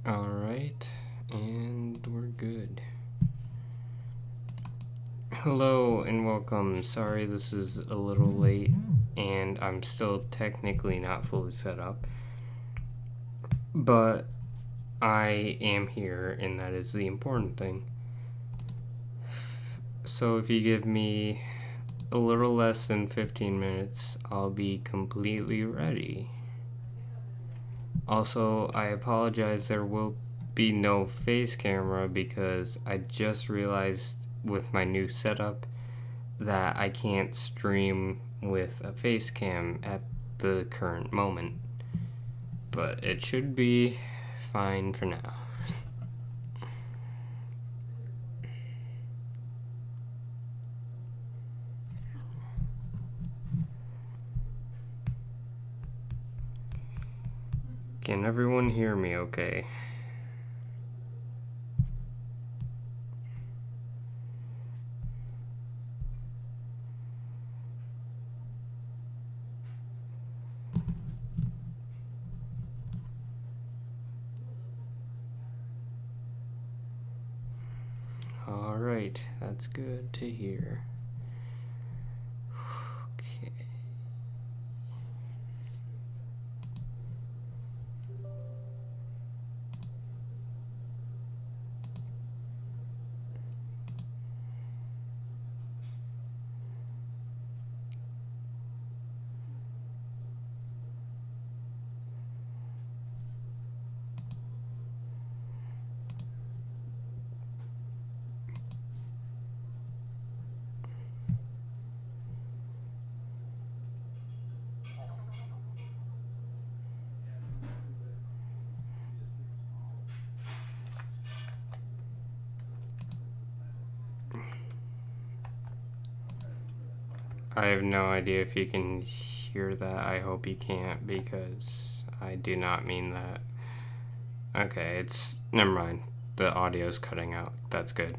Alright, and we're good. Hello and welcome. Sorry this is a little late and I'm still technically not fully set up, but I am here and that is the important thing. So if you give me a little less than 15 minutes, I'll be completely ready. Also, I apologize, there will be no face camera because I just realized with my new setup that I can't stream with a face cam at the current moment. But it should be fine for now. Can everyone hear me okay? Alright, that's good to hear. Okay. I have no idea if you can hear that. I hope you can't because I do not mean that. Okay, never mind. The audio's cutting out. That's good.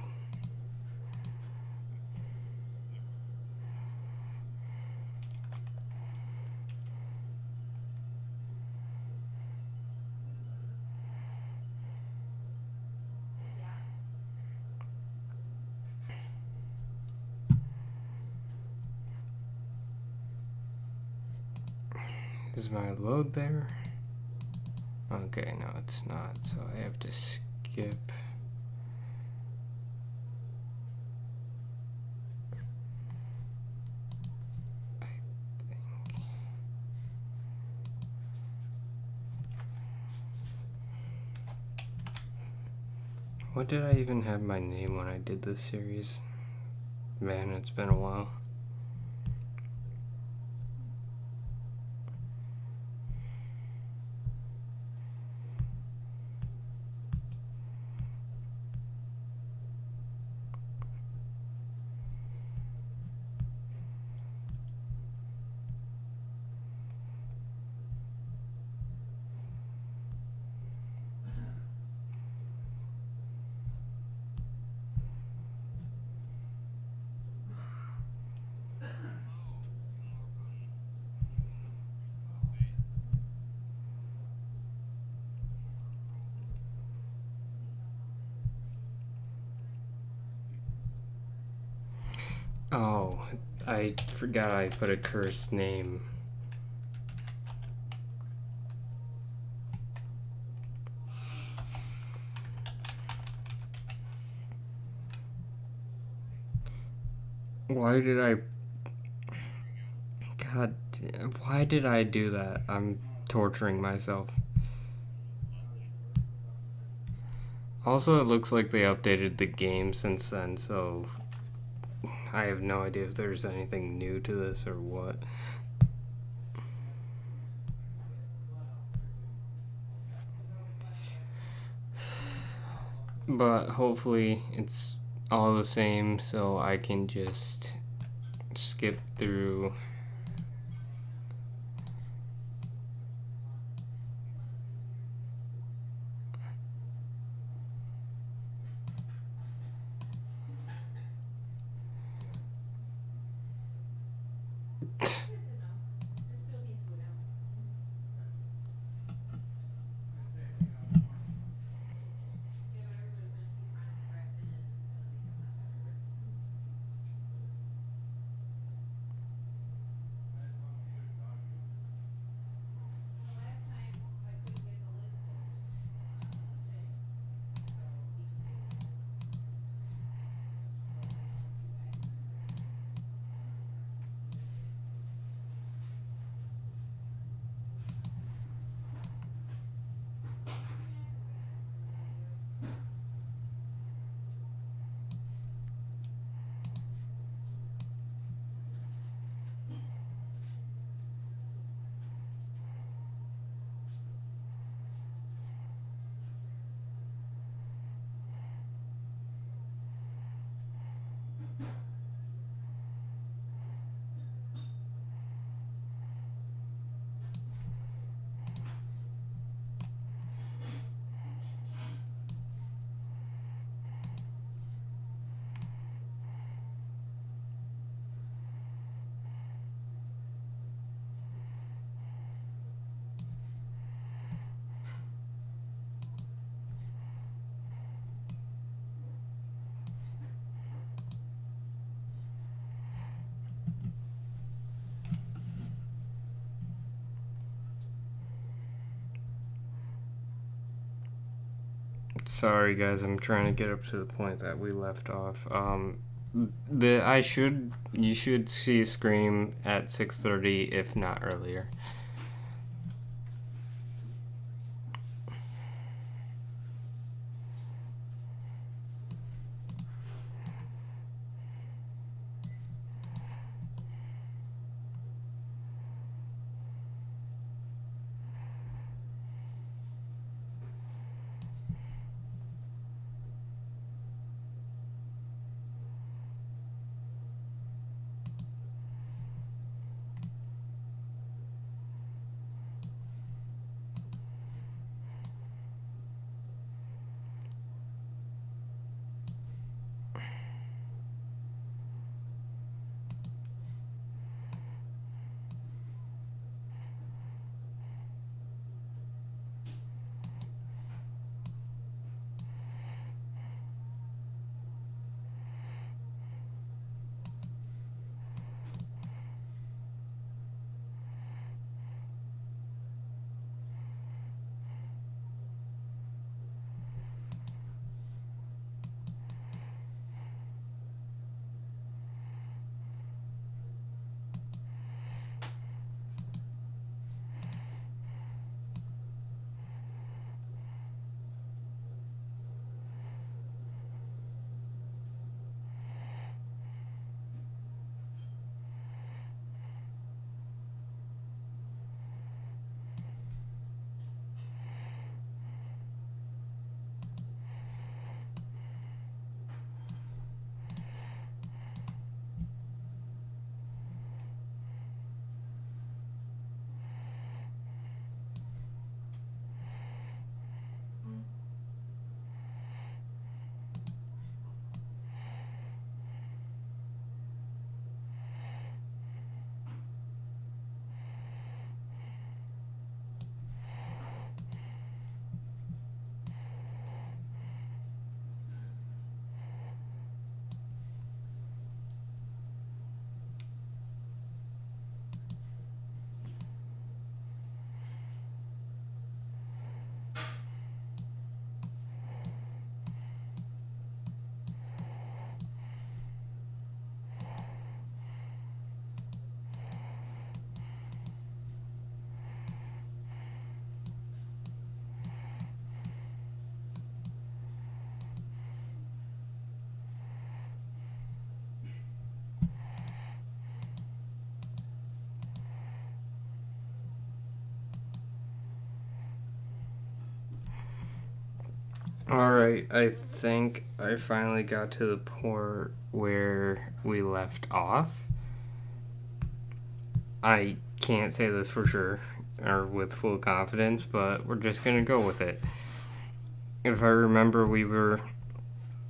Is my load there? Okay, no, it's not, so I have to skip. I think. What did I even have my name when I did this series? Man, it's been a while. Oh, I forgot I put a cursed name. Why did I... God, why did I do that? I'm torturing myself. Also, it looks like they updated the game since then, so I have no idea if there's anything new to this or what. But hopefully it's all the same, so I can just skip through. Sorry guys, I'm trying to get up to the point that we left off. You should see Scream at 6:30, if not earlier. Alright, I think I finally got to the point where we left off. I can't say this for sure, or with full confidence, but we're just gonna go with it. If I remember, we were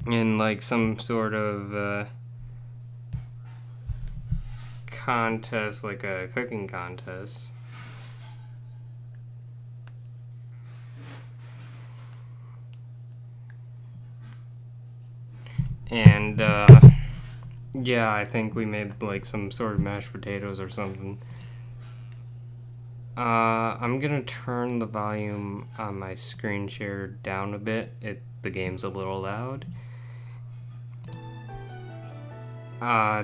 in like some sort of contest, like a cooking contest. And yeah, I think we made like some sort of mashed potatoes or something. I'm gonna turn the volume on my screen share down a bit. The game's a little loud.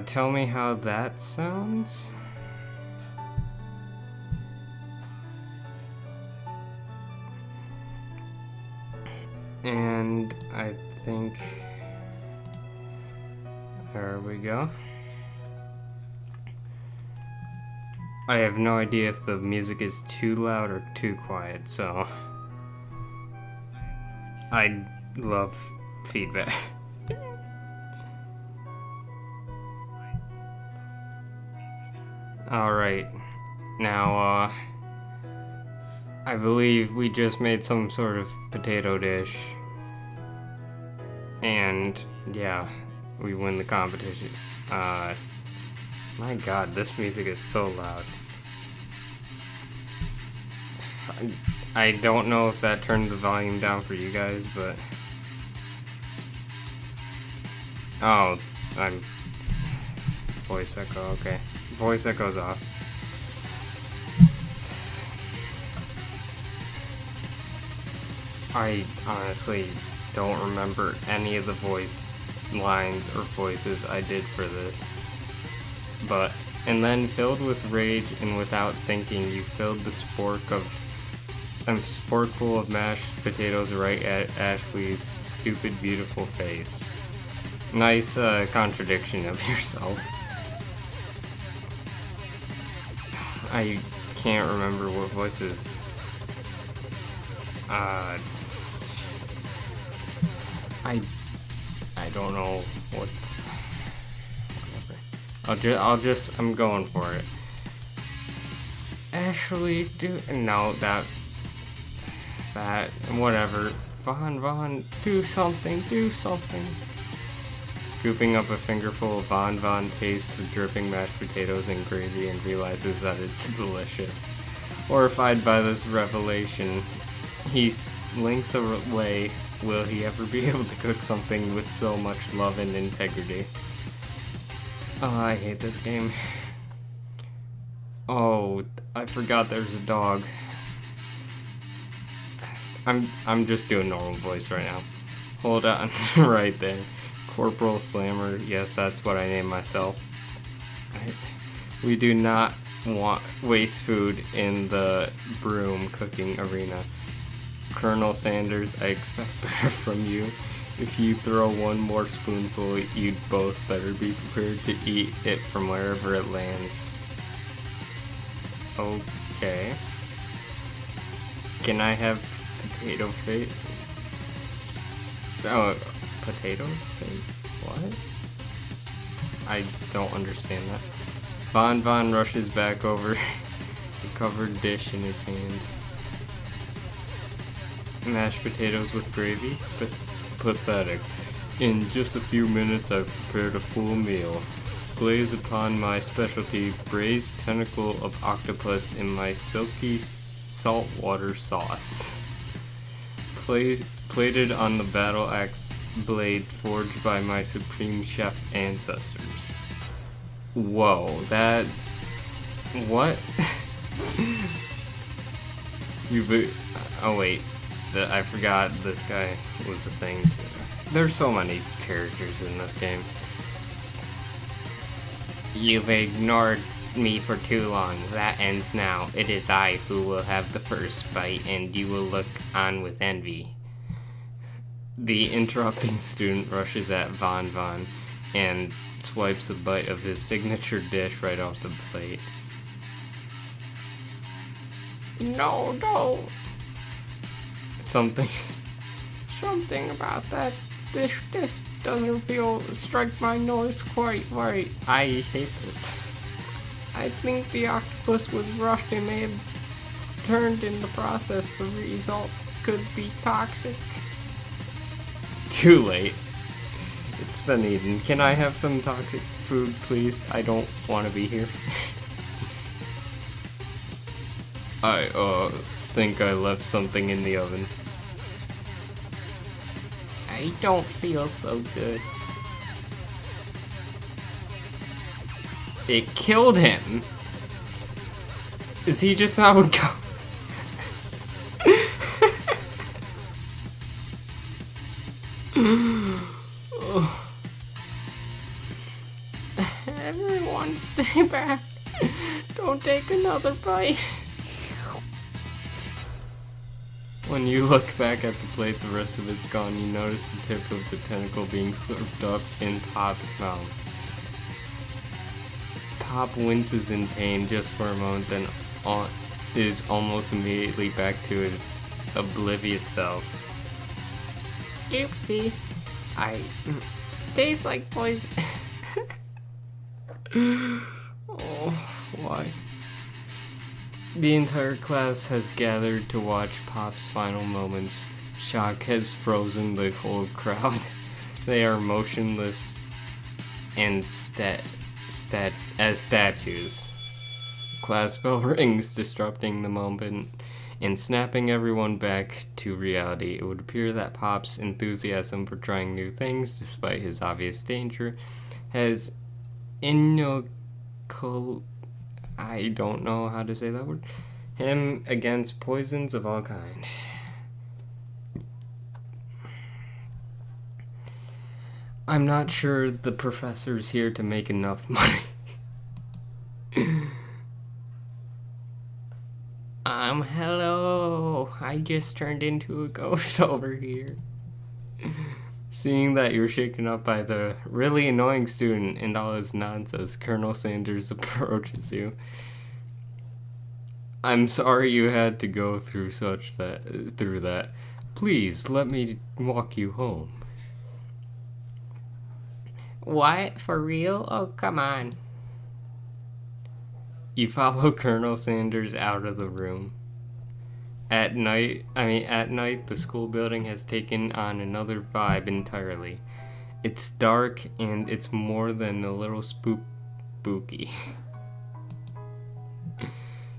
Tell me how that sounds. And I think there we go. I have no idea if the music is too loud or too quiet, so I love feedback. Alright, now I believe we just made some sort of potato dish, and yeah, we win the competition. My god, this music is so loud. I don't know if that turned the volume down for you guys, but... Oh, I'm... Voice echo, okay. Voice echo's off. I honestly don't remember any of the voice lines or voices I did for this. And then filled with rage and without thinking, you filled the sporkful of mashed potatoes right at Ashley's stupid, beautiful face. Nice contradiction of yourself. I can't remember what voices. I don't know what. Whatever. I'm going for it. Ashley, whatever. Von, do something. Scooping up a fingerful, Von tastes the dripping mashed potatoes and gravy and realizes that it's delicious. Horrified by this revelation, he slinks away. Will he ever be able to cook something with so much love and integrity? Oh, I hate this game. Oh, I forgot there's a dog. I'm just doing normal voice right now. Hold on, right there. Corporal Slammer, yes, that's what I named myself. We do not waste food in the broom cooking arena. Colonel Sanders, I expect better from you. If you throw one more spoonful, you'd both better be prepared to eat it from wherever it lands. Okay. Can I have potato face? Oh, potatoes face? What? I don't understand that. Von rushes back over the covered dish in his hand. Mashed potatoes with gravy? Pathetic. In just a few minutes I've prepared a full meal. Glaze upon my specialty braised tentacle of octopus in my silky saltwater sauce. Plated on the battle axe blade forged by my supreme chef ancestors. Whoa, that... What? Oh wait, I forgot this guy was a thing too. There's so many characters in this game. You've ignored me for too long. That ends now. It is I who will have the first bite, and you will look on with envy. The interrupting student rushes at Von and swipes a bite of his signature dish right off the plate. No. Something about that dish doesn't strike my nose quite right. I hate this. I think the octopus was rushed and may have turned in the process. The result could be toxic. Too late. It's been eaten. Can I have some toxic food, please? I don't want to be here. I think I left something in the oven. I don't feel so good. It killed him. Is he just how it goes? Everyone stay back. Don't take another bite. When you look back at the plate, the rest of it's gone. You notice the tip of the tentacle being slurped up in Pop's mouth. Pop winces in pain just for a moment, then is almost immediately back to his oblivious self. Oopsie. I taste like poison. Oh, why? The entire class has gathered to watch Pop's final moments. Shock has frozen the whole crowd. They are motionless and as statues. Class bell rings, disrupting the moment and snapping everyone back to reality. It would appear that Pop's enthusiasm for trying new things, despite his obvious danger, has I don't know how to say that word. Him against poisons of all kind. I'm not sure the professor's here to make enough money. Hello. I just turned into a ghost over here. Seeing that you're shaken up by the really annoying student and all his nonsense, Colonel Sanders approaches you. I'm sorry you had to go through that. Please let me walk you home. What? For real? Oh, come on. You follow Colonel Sanders out of the room. At night, the school building has taken on another vibe entirely. It's dark and it's more than a little spooky.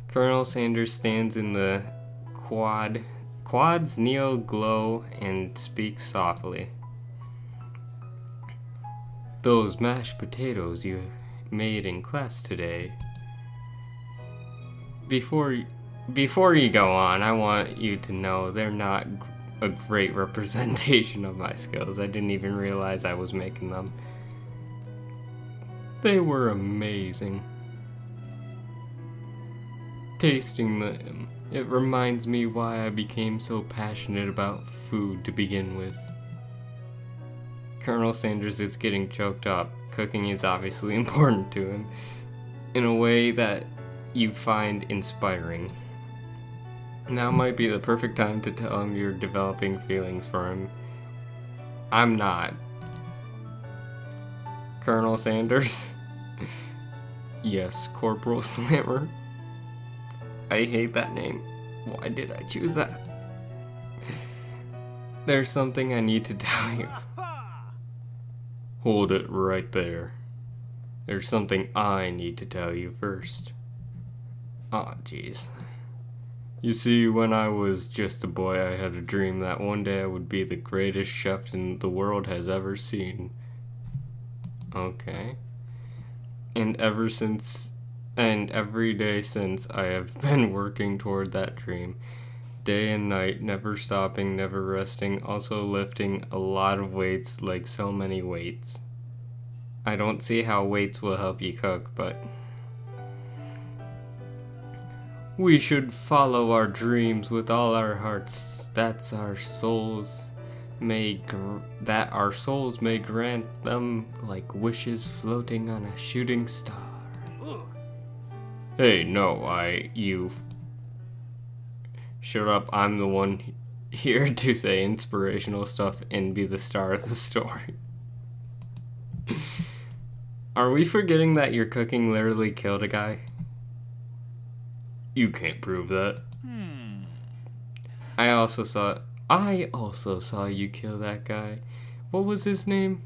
Colonel Sanders stands in the quad's neo glow and speaks softly. Those mashed potatoes you made in class today. Before you go on, I want you to know they're not a great representation of my skills. I didn't even realize I was making them. They were amazing. Tasting them, it reminds me why I became so passionate about food to begin with. Colonel Sanders is getting choked up. Cooking is obviously important to him in a way that you find inspiring. Now might be the perfect time to tell him you're developing feelings for him. I'm not. Colonel Sanders? Yes, Corporal Slammer. I hate that name. Why did I choose that? There's something I need to tell you. Hold it right there. There's something I need to tell you first. Aw, jeez. You see, when I was just a boy, I had a dream that one day I would be the greatest chef the world has ever seen. Okay. And every day since, I have been working toward that dream. Day and night, never stopping, never resting, also lifting a lot of weights, like so many weights. I don't see how weights will help you cook, but we should follow our dreams with all our hearts, that our souls may grant them like wishes floating on a shooting star. Hey, no, you. Shut up, I'm the one here to say inspirational stuff and be the star of the story. Are we forgetting that your cooking literally killed a guy? You can't prove that. I also saw you kill that guy. What was his name?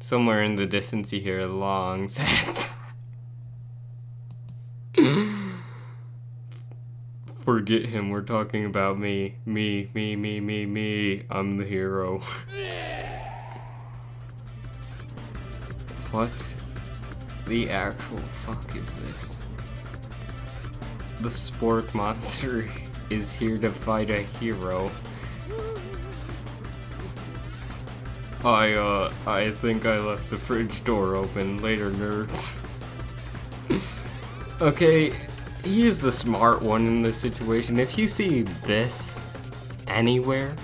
Somewhere in the distance you hear a long sad. Forget him, we're talking about me. Me. I'm the hero. What the actual fuck is this? The spork monster is here to fight a hero. I think I left the fridge door open. Later, nerds. Okay, he is the smart one in this situation. If you see this anywhere,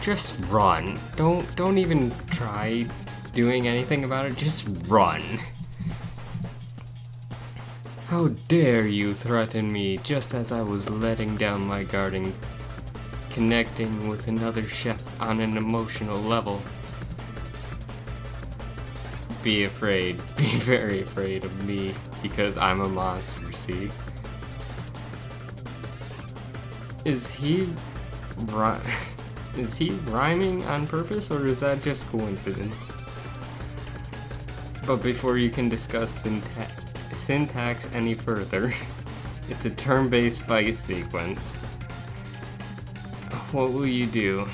just run. Don't even try doing anything about it. Just run. How dare you threaten me just as I was letting down my guard and connecting with another chef on an emotional level. Be afraid. Be very afraid of me because I'm a monster, see? Is he rhyming on purpose or is that just coincidence? But before you can discuss syntax any further, it's a turn-based fight sequence. What will you do?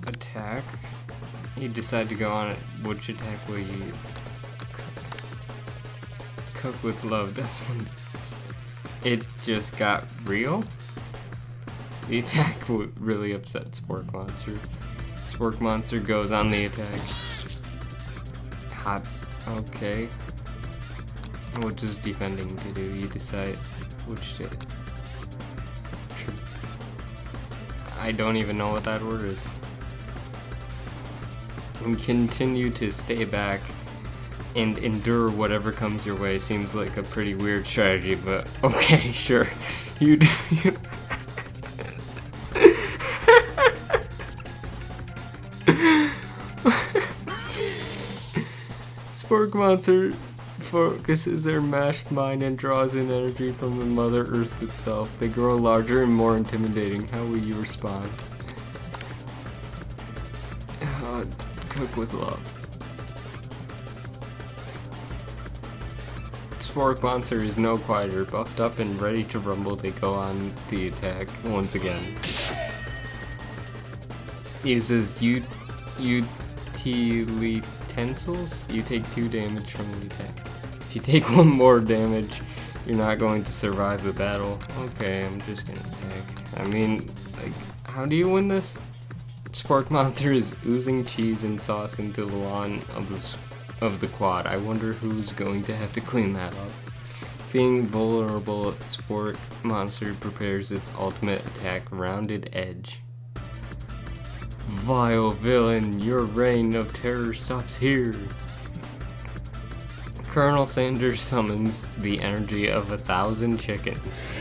Attack? You decide to go on it. Which attack will you use? Cook with love. That's one. It just got real? The attack would really upset Spork Monster. Spork Monster goes on the attack. Hots. Okay. What does defending to do? You decide which to... I don't even know what that word is. And continue to stay back and endure whatever comes your way. Seems like a pretty weird strategy, but okay, sure. You do. Spork Monster focuses their mashed mind and draws in energy from the Mother Earth itself. They grow larger and more intimidating. How will you respond? Cook with love. Spork Monster is no quieter. Buffed up and ready to rumble, they go on the attack once again. Uses utensils. You take 2 damage from the attack. If you take 1 more damage, you're not going to survive the battle. Okay, I'm just gonna attack. I mean, like, how do you win this? Spork Monster is oozing cheese and sauce into the lawn of the quad. I wonder who's going to have to clean that up. Being vulnerable, Spork Monster prepares its ultimate attack, Rounded Edge. Vile villain, your reign of terror stops here. Colonel Sanders summons the energy of 1,000 chickens.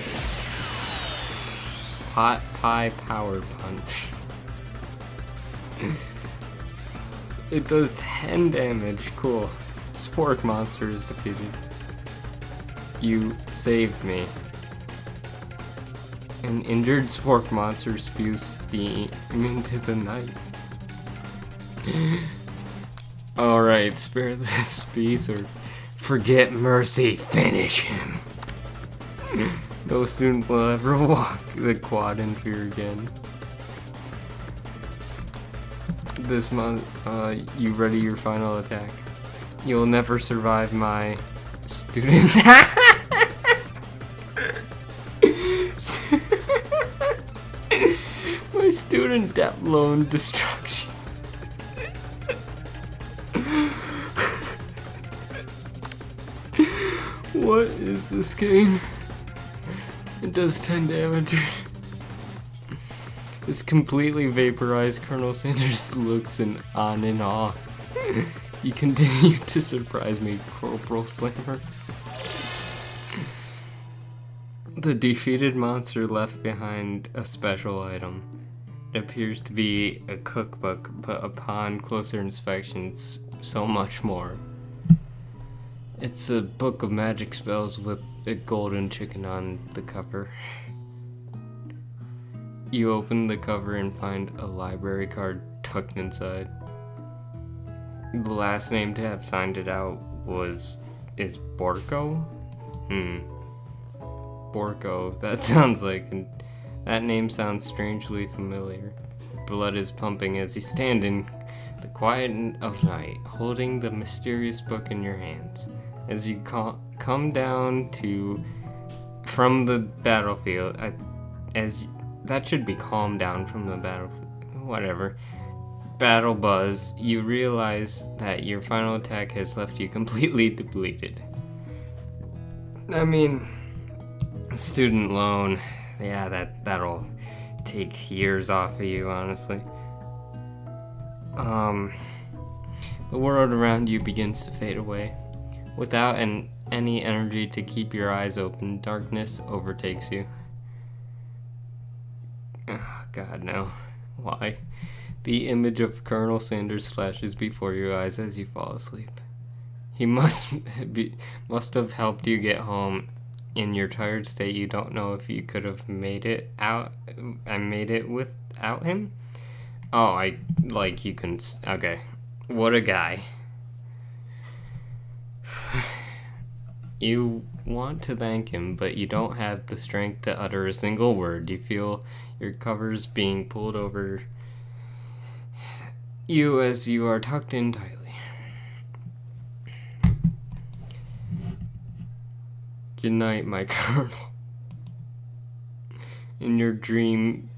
Pot Pie Power Punch. It does 10 damage. Cool. Spork Monster is defeated. You saved me. An injured Spork Monster spews steam into the night. Alright, spare this beast or forget mercy. Finish him. No student will ever walk the quad in fear again. This month, you ready your final attack? You'll never survive my student. My student debt loan destruction. What is this game? It does 10 damage. This completely vaporized Colonel Sanders looks on in awe. You continue to surprise me, Corporal Slammer. The defeated monster left behind a special item. It appears to be a cookbook, but upon closer inspection, so much more. It's a book of magic spells with a golden chicken on the cover. You open the cover and find a library card tucked inside. The last name to have signed it out is Borko? Borko. That name sounds strangely familiar. Blood is pumping as you stand in the quiet of night, holding the mysterious book in your hands. As you come down from the battlefield, that should be calm down from the battlefield. Whatever. Battle buzz. You realize that your final attack has left you completely depleted. I mean, student loan. Yeah, that'll take years off of you, honestly. The world around you begins to fade away. Without any energy to keep your eyes open, darkness overtakes you. Oh, God, no. Why? The image of Colonel Sanders flashes before your eyes as you fall asleep. He must have helped you get home. In your tired state, you don't know if you could have made it out. I made it without him? Oh, you can... Okay. What a guy. You want to thank him, but you don't have the strength to utter a single word. You feel your covers being pulled over you as you are tucked in tightly. Good night, my colonel. In your dream,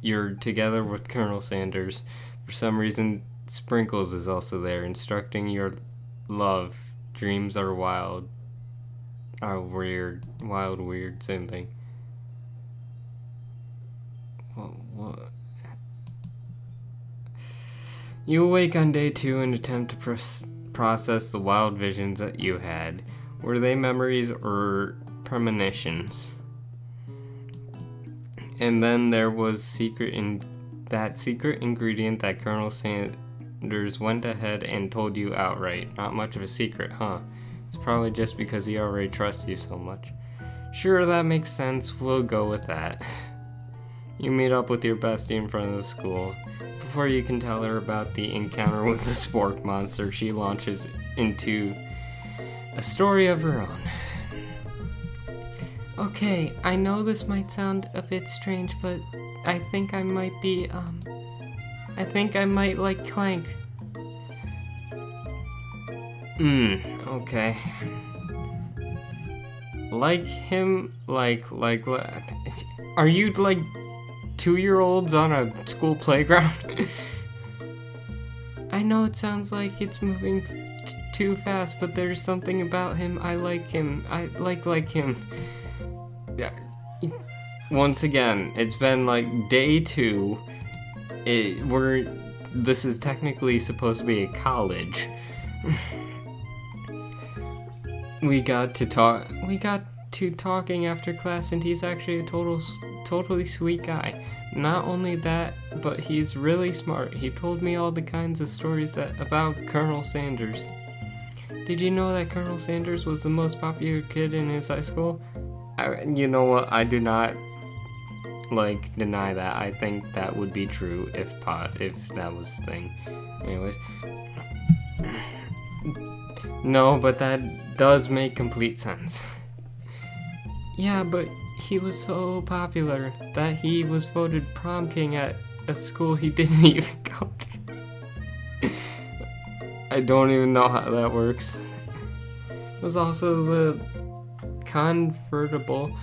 you're together with Colonel Sanders, For some reason, Sprinkles is also there, instructing your love. Dreams are wild. Are weird. Wild, weird, same thing. What? You awake on day 2 and attempt to process the wild visions that you had. Were they memories or premonitions? And then there was that secret ingredient that Colonel Sanders went ahead and told you outright. Not much of a secret, huh? It's probably just because he already trusts you so much. Sure, that makes sense. We'll go with that. You meet up with your bestie in front of the school. Before you can tell her about the encounter with the spork monster, she launches into a story of her own. Okay, I know this might sound a bit strange, but I think I might like Clank. Okay. Like him, are you like 2-year-olds on a school playground? I know it sounds like it's moving too fast, but there's something about him. I like him. I like him. Yeah. Once again, it's been like day 2. This is technically supposed to be a college. We got to talking after class, and he's actually a totally sweet guy. Not only that, but he's really smart. He told me all the kinds of stories about Colonel Sanders. Did you know that Colonel Sanders was the most popular kid in his high school? You know what? I do not deny that. I think that would be true if that was the thing. Anyways. No, but that does make complete sense. Yeah, but he was so popular that he was voted prom king at a school he didn't even go to. I don't even know how that works. It was also the convertible,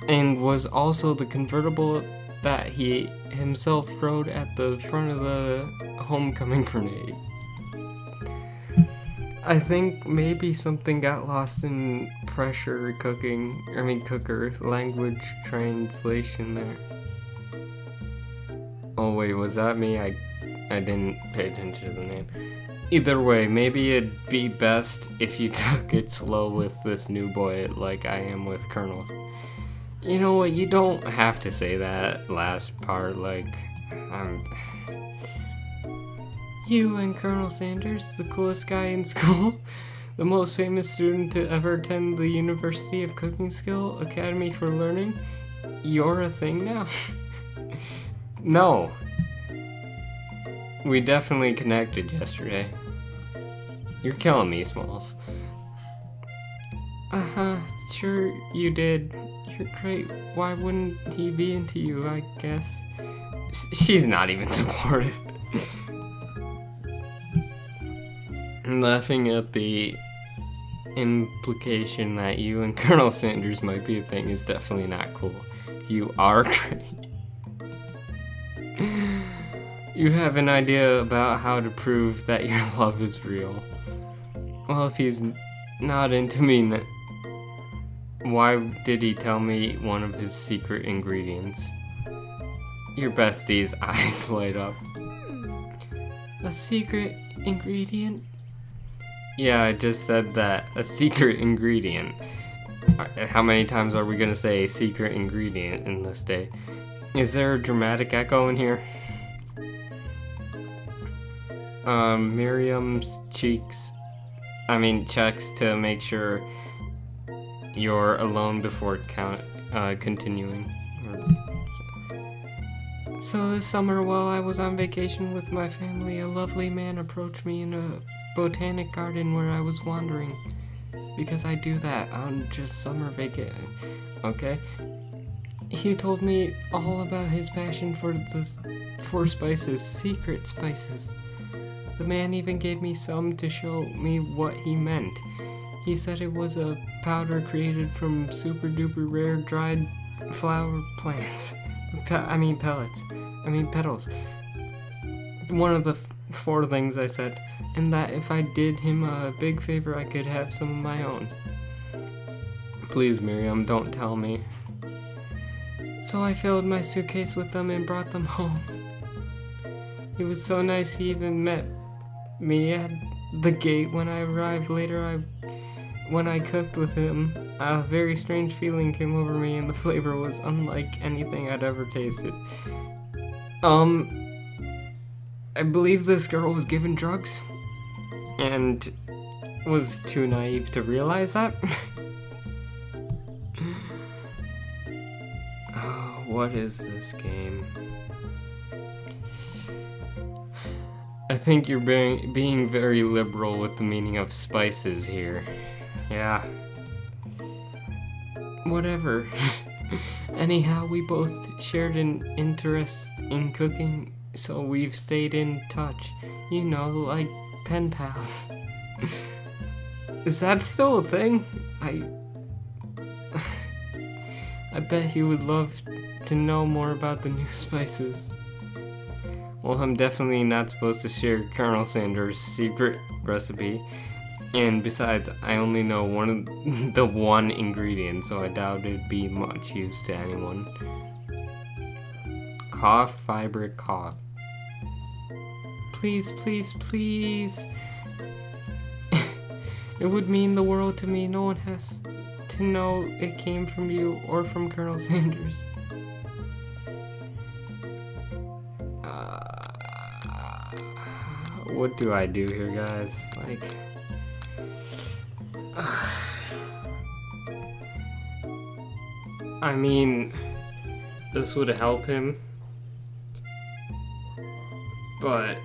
and was also the convertible that he himself rode at the front of the homecoming parade. I think maybe something got lost in cooker language translation there. Oh wait, was that me? I didn't pay attention to the name. Either way, maybe it'd be best if you took it slow with this new boy like I am with Colonels. You know what, you don't have to say that last part, You and Colonel Sanders, the coolest guy in school, the most famous student to ever attend the University of Cooking Skill Academy for Learning, you're a thing now? No. We definitely connected yesterday. You're killing me, Smalls. Sure you did. You're great. Why wouldn't he be into you, I guess? She's not even supportive. Laughing at the implication that you and Colonel Sanders might be a thing is definitely not cool. You are great. You have an idea about how to prove that your love is real. Well, if he's not into me, why did he tell me one of his secret ingredients? Your bestie's eyes light up. A secret ingredient? Yeah, I just said that. A secret ingredient. How many times are we gonna say secret ingredient in this day? Is there a dramatic echo in here? Miriam's checks to make sure you're alone before continuing. So this summer, while I was on vacation with my family, a lovely man approached me in a botanic garden where I was wandering. Because I do that on just summer vacation. Okay? He told me all about his passion for spices, secret spices. The man even gave me some to show me what he meant. He said it was a powder created from super duper rare dried flower plants. Petals. one of the 4 things I said, and that if I did him a big favor, I could have some of my own. Please, Miriam, don't tell me. So I filled my suitcase with them and brought them home. He was so nice, he even met me at the gate when I arrived later. When I cooked with him, a very strange feeling came over me, and the flavor was unlike anything I'd ever tasted. I believe this girl was given drugs and was too naive to realize that. Oh, what is this game? I think you're being very liberal with the meaning of spices here. Yeah. Whatever. Anyhow, we both shared an interest in cooking, so we've stayed in touch. You know, like pen pals. Is that still a thing? I bet he would love to know more about the new spices. Well, I'm definitely not supposed to share Colonel Sanders' secret recipe. And besides, I only know the one ingredient, so I doubt it'd be much use to anyone. Cough, fiber, cough. Please, please, please. It would mean the world to me. No one has to know it came from you or from Colonel Sanders. What do I do here, guys? Like... I mean, this would help him, but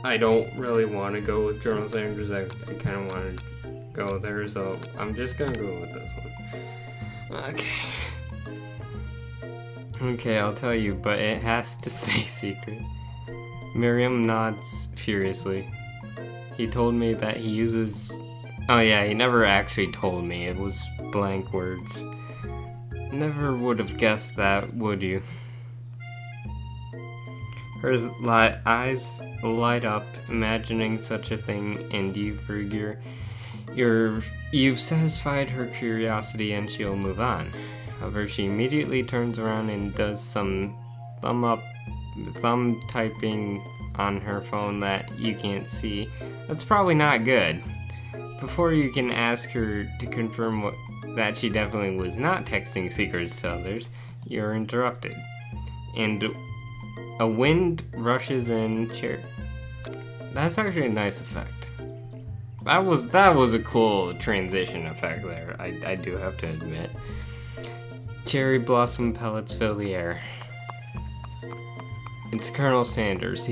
I don't really want to go with Colonel Sanders. I kind of want to go with her, so I'm just gonna go with this one. Okay, I'll tell you, but it has to stay secret. Miriam nods furiously. He told me that he uses... Oh yeah, he never actually told me. It was blank words. Never would have guessed that, would you? Her eyes light up, imagining such a thing, and you figure you've satisfied her curiosity and she'll move on. However, she immediately turns around and does some thumb typing on her phone that you can't see. That's probably not good. Before you can ask her to confirm that she definitely was not texting secrets to others, you're interrupted. And a wind rushes in. That's actually a nice effect. That was a cool transition effect there, I do have to admit. Cherry blossom pellets fill the air. It's Colonel Sanders.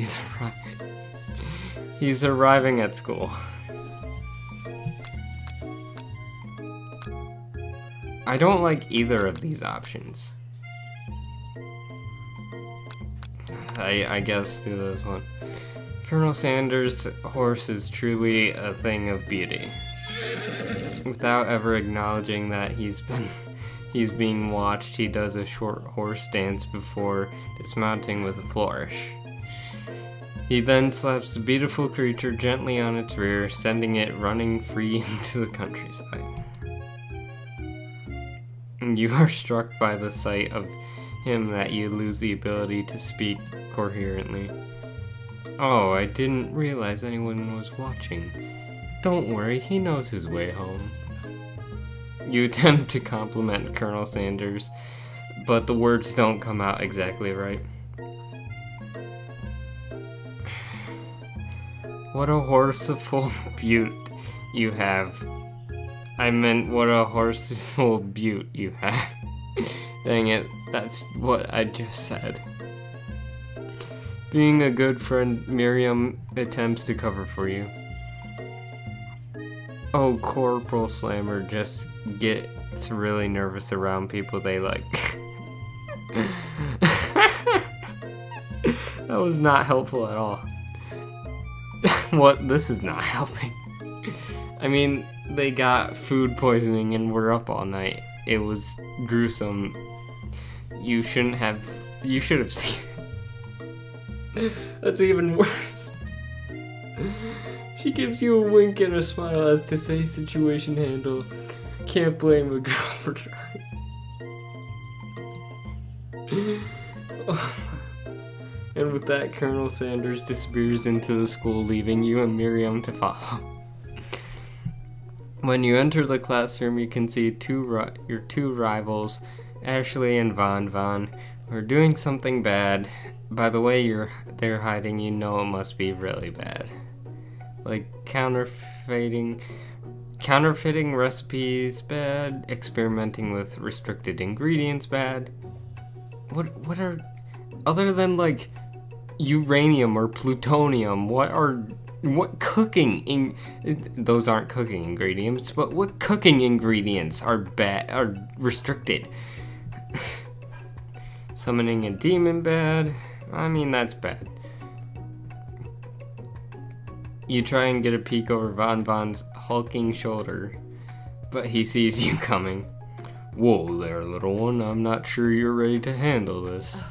He's arriving at school. I don't like either of these options. I guess do this one. Colonel Sanders' horse is truly a thing of beauty. Without ever acknowledging that he's being watched, he does a short horse dance before dismounting with a flourish. He then slaps the beautiful creature gently on its rear, sending it running free into the countryside. You are struck by the sight of him that you lose the ability to speak coherently. Oh, I didn't realize anyone was watching. Don't worry, he knows his way home. You attempt to compliment Colonel Sanders, but the words don't come out exactly right. What a horseful beaut you have. I meant what a horseful beaut you have. Dang it, that's what I just said. Being a good friend, Miriam attempts to cover for you. Oh, Corporal Slammer just gets really nervous around people they like. That was not helpful at all. What? This is not helping. I mean, they got food poisoning and were up all night. It was gruesome. You should have seen it. That's even worse. She gives you a wink and a smile as to say situation handle. Can't blame a girl for trying. And with that, Colonel Sanders disappears into the school, leaving you and Miriam to follow. When you enter the classroom, you can see your two rivals, Ashley and Von, are doing something bad. By the way they're hiding, you know it must be really bad. Like counterfeiting recipes, bad. Experimenting with restricted ingredients, bad. What are, other than like uranium or plutonium, what cooking those aren't cooking ingredients, but what cooking ingredients are restricted? Summoning a demon, bad. I mean, that's bad. You try and get a peek over Von's hulking shoulder, but he sees you coming. Whoa there, little one, I'm not sure you're ready to handle this.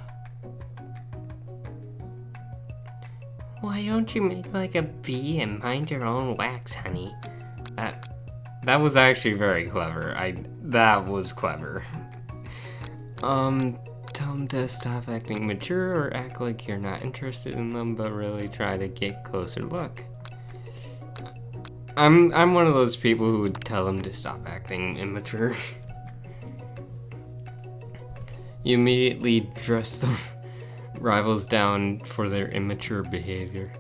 Why don't you make like a bee and mind your own wax, honey? That was actually very clever. That was clever. Tell them to stop acting mature or act like you're not interested in them, but really try to get closer look. I'm one of those people who would tell them to stop acting immature. You immediately dress the rivals down for their immature behavior.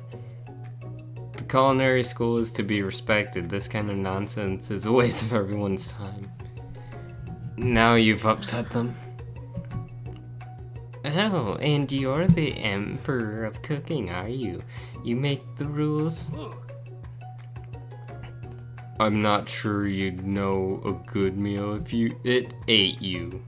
The culinary school is to be respected. This kind of nonsense is a waste of everyone's time. Now you've upset them. Oh, and you're the emperor of cooking, are you? You make the rules? I'm not sure you'd know a good meal if it ate you.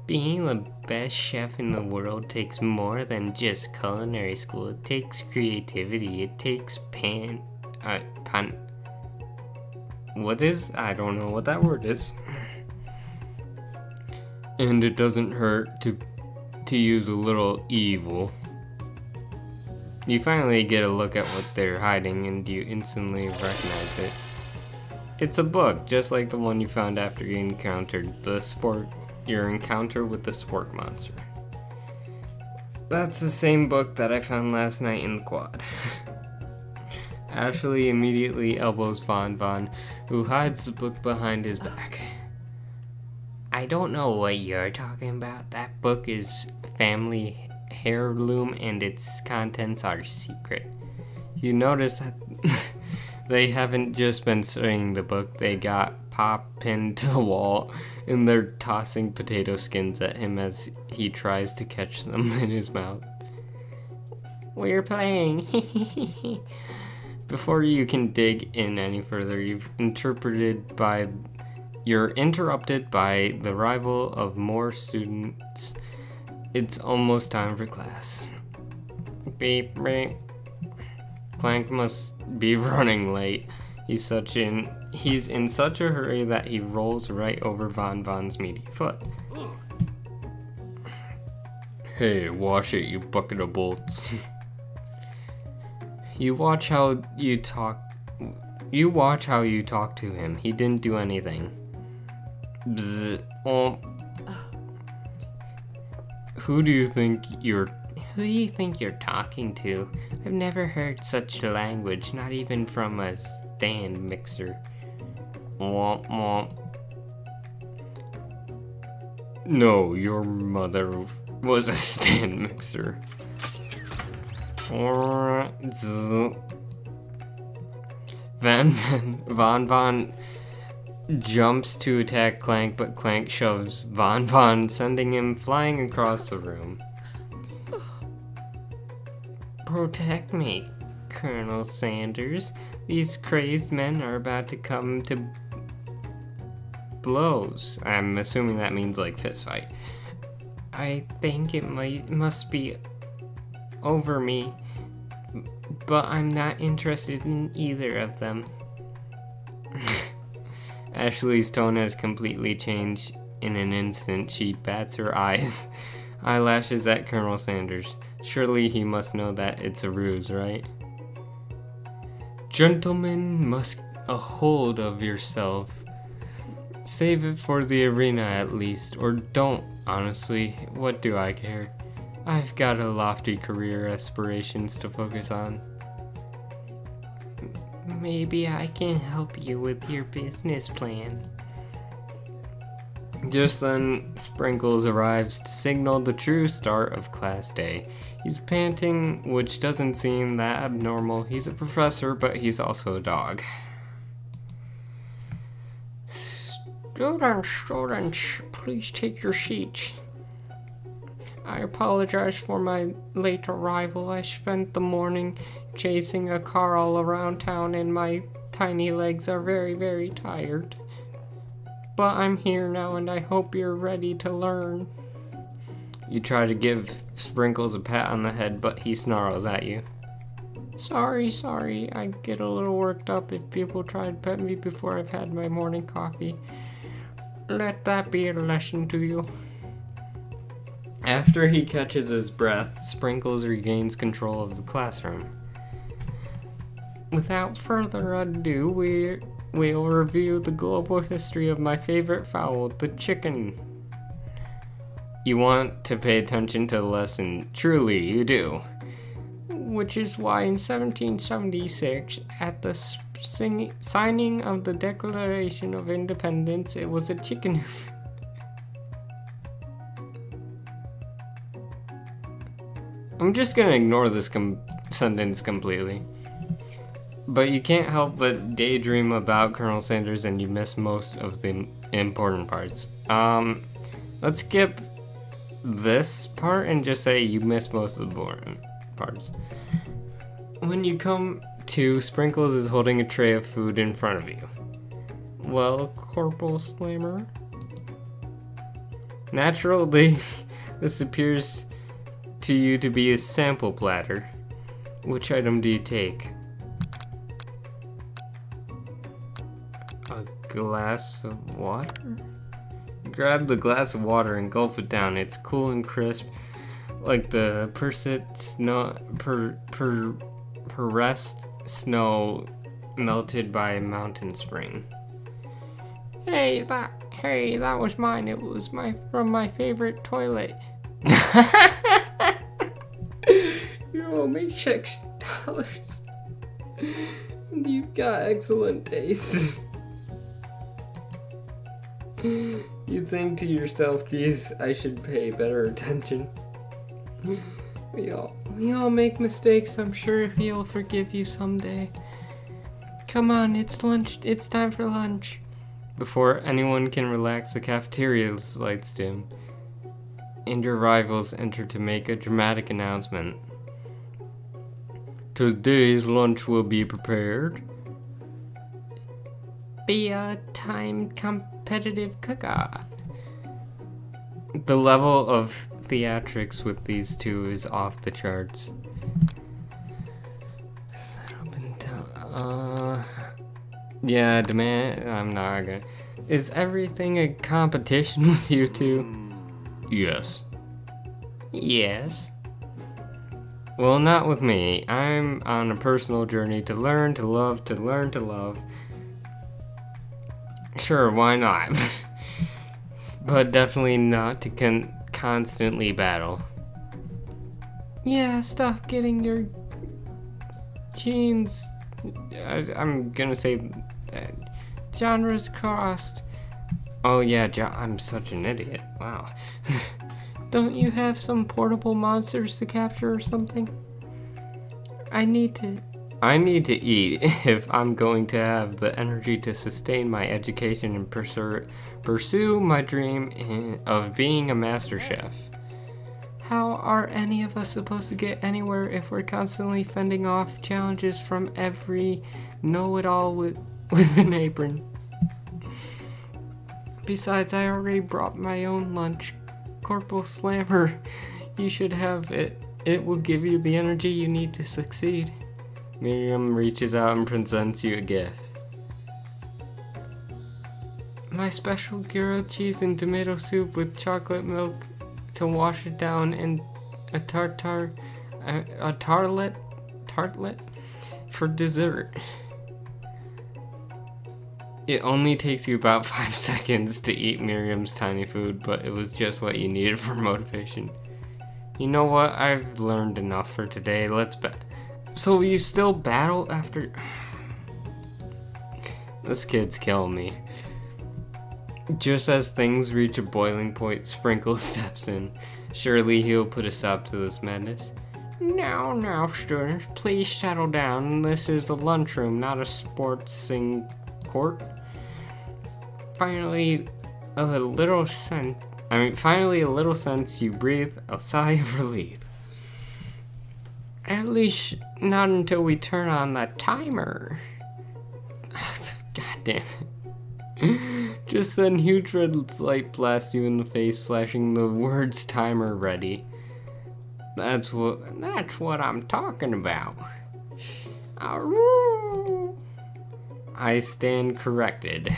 Being the best chef in the world takes more than just culinary school. It takes creativity. It takes I don't know what that word is. And it doesn't hurt to use a little evil. You finally get a look at what they're hiding, and you instantly recognize it. It's a book, just like the one you found after you encountered your encounter with the spork monster. That's the same book that I found last night in the quad. Ashley immediately elbows Von, who hides the book behind his back. I don't know what you're talking about. That book is family heirloom and its contents are secret. You notice that they haven't just been studying the book, they got Pop pinned to the wall and they're tossing potato skins at him as he tries to catch them in his mouth. We're playing. Before you can dig in any further, you're interrupted by the arrival of more students. It's almost time for class. Beep, beep. Clank must be running late. He's in such a hurry that he rolls right over Von's meaty foot. Hey, wash it, you bucket of bolts. You watch how you talk to him. He didn't do anything. Bzz. Oh. Who do you think you're talking to? I've never heard such language, not even from a stand mixer. Womp womp. No, your mother was a stand mixer. Von jumps to attack Clank, but Clank shoves Von, sending him flying across the room. Protect me, Colonel Sanders. These crazed men are about to come to blows. I'm assuming that means like fist fight. I think it must be over me, but I'm not interested in either of them. Ashley's tone has completely changed in an instant. She bats her eyes. eyelashes at Colonel Sanders. Surely he must know that it's a ruse, right? Gentlemen, must a hold of yourself. Save it for the arena at least, or don't, honestly. What do I care? I've got a lofty career aspirations to focus on. Maybe I can help you with your business plan. Just then, Sprinkles arrives to signal the true start of class day. He's panting, which doesn't seem that abnormal. He's a professor, but he's also a dog. Students, please take your seats. I apologize for my late arrival. I spent the morning chasing a car all around town and my tiny legs are very, very tired. But I'm here now and I hope you're ready to learn. You try to give Sprinkles a pat on the head, but he snarls at you. Sorry. I get a little worked up if people try to pet me before I've had my morning coffee. Let that be a lesson to you. After he catches his breath, Sprinkles regains control of the classroom. Without further ado, we'll review the global history of my favorite fowl, the chicken. You want to pay attention to the lesson. Truly, you do. Which is why in 1776, at the signing of the Declaration of Independence, it was a chicken. I'm just gonna ignore this sentence completely. But you can't help but daydream about Colonel Sanders and you miss most of the important parts. Let's skip this part and just say you miss most of the boring parts. When you come to, Sprinkles is holding a tray of food in front of you. Well, Corporal Slammer? Naturally, this appears to you to be a sample platter. Which item do you take? A glass of water? Grab the glass of water and gulp it down. It's cool and crisp, like the pressed snow melted by a mountain spring. Hey, that was mine. It was from my favorite toilet. You owe me $6. You've got excellent taste. You think to yourself, geez, I should pay better attention. We all make mistakes. I'm sure he'll forgive you someday. Come on, it's lunch. It's time for lunch. Before anyone can relax, the cafeteria's lights dim, and your rivals enter to make a dramatic announcement. Today's lunch will be prepared. Be a timed competitive cook-off. The level of theatrics with these two is off the charts. Yeah, demand. I'm not gonna. Is everything a competition with you two? Yes. Yes. Well, not with me. I'm on a personal journey to learn to love, to learn to love. Sure, why not? But definitely not to constantly battle. Yeah, stop getting your genes. I'm gonna say genres crossed. Oh yeah, I'm such an idiot. Wow. Don't you have some portable monsters to capture or something? I need to eat if I'm going to have the energy to sustain my education and pursue my dream of being a master chef. How are any of us supposed to get anywhere if we're constantly fending off challenges from every know-it-all with an apron? Besides, I already brought my own lunch. Corporal Slammer, you should have it. It will give you the energy you need to succeed. Miriam reaches out and presents you a gift. My special grilled cheese and tomato soup with chocolate milk to wash it down in a tartlet for dessert. It only takes you about 5 seconds to eat Miriam's tiny food, but it was just what you needed for motivation. You know what? I've learned enough for today. Let's bet. So you still battle after... This kid's killing me. Just as things reach a boiling point, Sprinkle steps in. Surely he'll put a stop to this madness. Now, students, please settle down. This is a lunchroom, not a sportsing court. Finally, a little sense, you breathe a sigh of relief. At least not until we turn on the timer. God damn it. Just then, huge red light blasts you in the face, flashing the words timer ready. That's what I'm talking about. I stand corrected.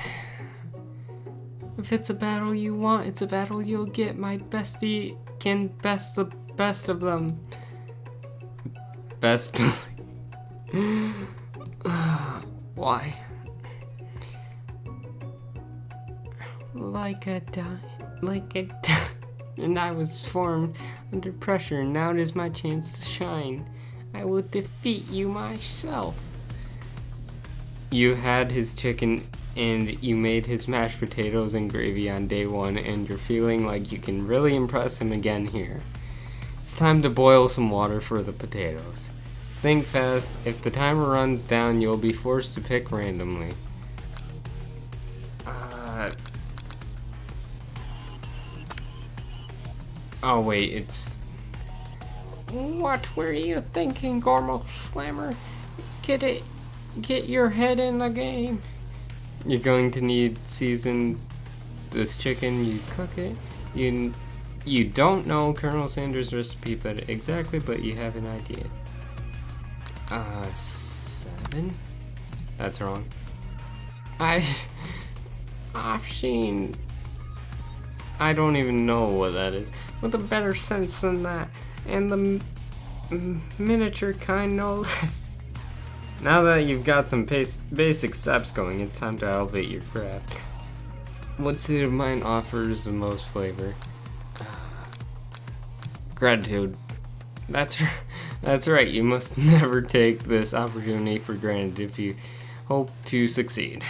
If it's a battle you want, it's a battle you'll get. My bestie can best the best of them. Best. Why? And I was formed under pressure. Now it is my chance to shine. I will defeat you myself. You had his chicken and you made his mashed potatoes and gravy on day 1, and you're feeling like you can really impress him again here. It's time to boil some water for the potatoes. Think fast. If the timer runs down, you'll be forced to pick randomly. Oh wait, it's... What were you thinking, Gormal Slammer? Get your head in the game. You're going to need season this chicken, you cook it. You don't know Colonel Sanders' recipe exactly, but you have an idea. 7? That's wrong. I've seen... I don't even know what that is. With a better sense than that. And the miniature kind, no less. Now that you've got some basic steps going, it's time to elevate your craft. What seed of mine offers the most flavor? Gratitude. That's right, you must never take this opportunity for granted if you hope to succeed.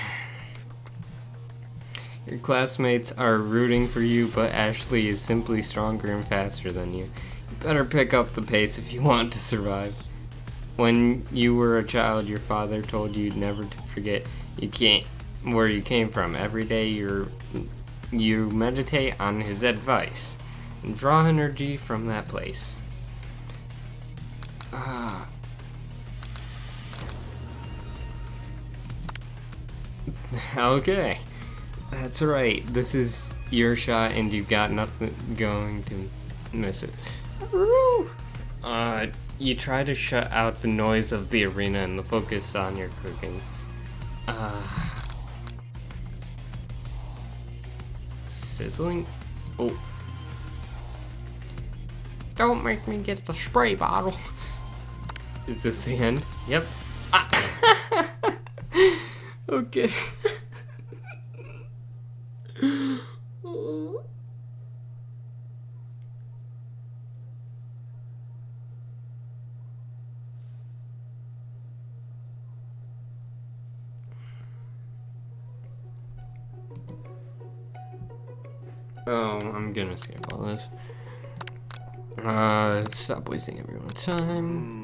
Your classmates are rooting for you, but Ashley is simply stronger and faster than you. You better pick up the pace if you want to survive. When you were a child, your father told you never to forget where you came from. Every day you meditate on his advice and draw energy from that place. Okay. That's right. This is your shot and you've got nothing going to miss it. You try to shut out the noise of the arena and the focus on your cooking. Sizzling? Oh. Don't make me get the spray bottle. Is this the end? Yep. Okay. Oh, I'm gonna skip all this. Stop wasting everyone's time.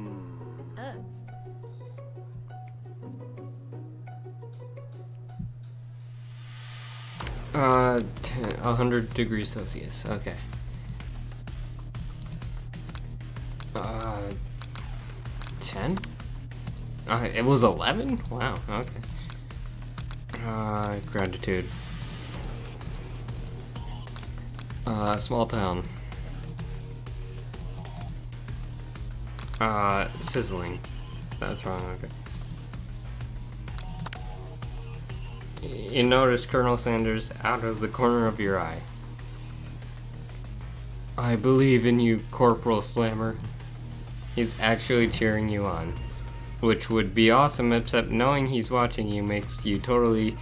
100 degrees Celsius. Okay. 10? It was 11? Wow, okay. Gratitude. Small town. Sizzling. That's wrong, okay. You notice Colonel Sanders out of the corner of your eye. I believe in you, Corporal Slammer. He's actually cheering you on. Which would be awesome, except knowing he's watching you makes you totally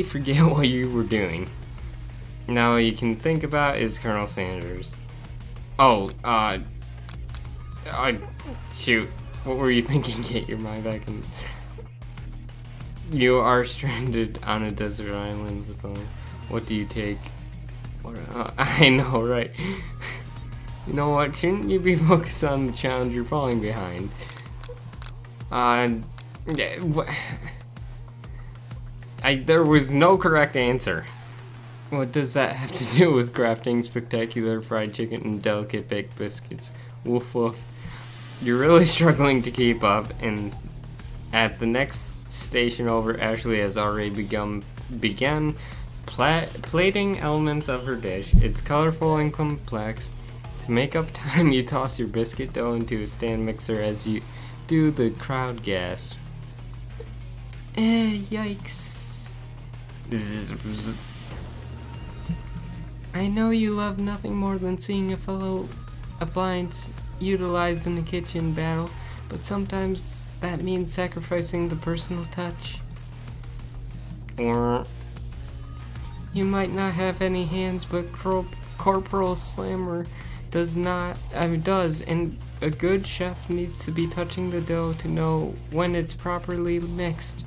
forget what you were doing. Now all you can think about is Colonel Sanders. Oh, shoot. What were you thinking? Get your mind back in. You are stranded on a desert island with only. What do you take? I know, right? You know what? Shouldn't you be focused on the challenge you're falling behind? There was no correct answer. What does that have to do with crafting spectacular fried chicken and delicate baked biscuits? Woof woof. You're really struggling to keep up, and at the next station over, Ashley has already began plating elements of her dish. It's colorful and complex. To make up time, you toss your biscuit dough into a stand mixer as you do the crowd gasp. Yikes. I know you love nothing more than seeing a fellow appliance utilized in a kitchen battle, but sometimes that means sacrificing the personal touch. Or you might not have any hands, but Corporal Slammer does, and a good chef needs to be touching the dough to know when it's properly mixed.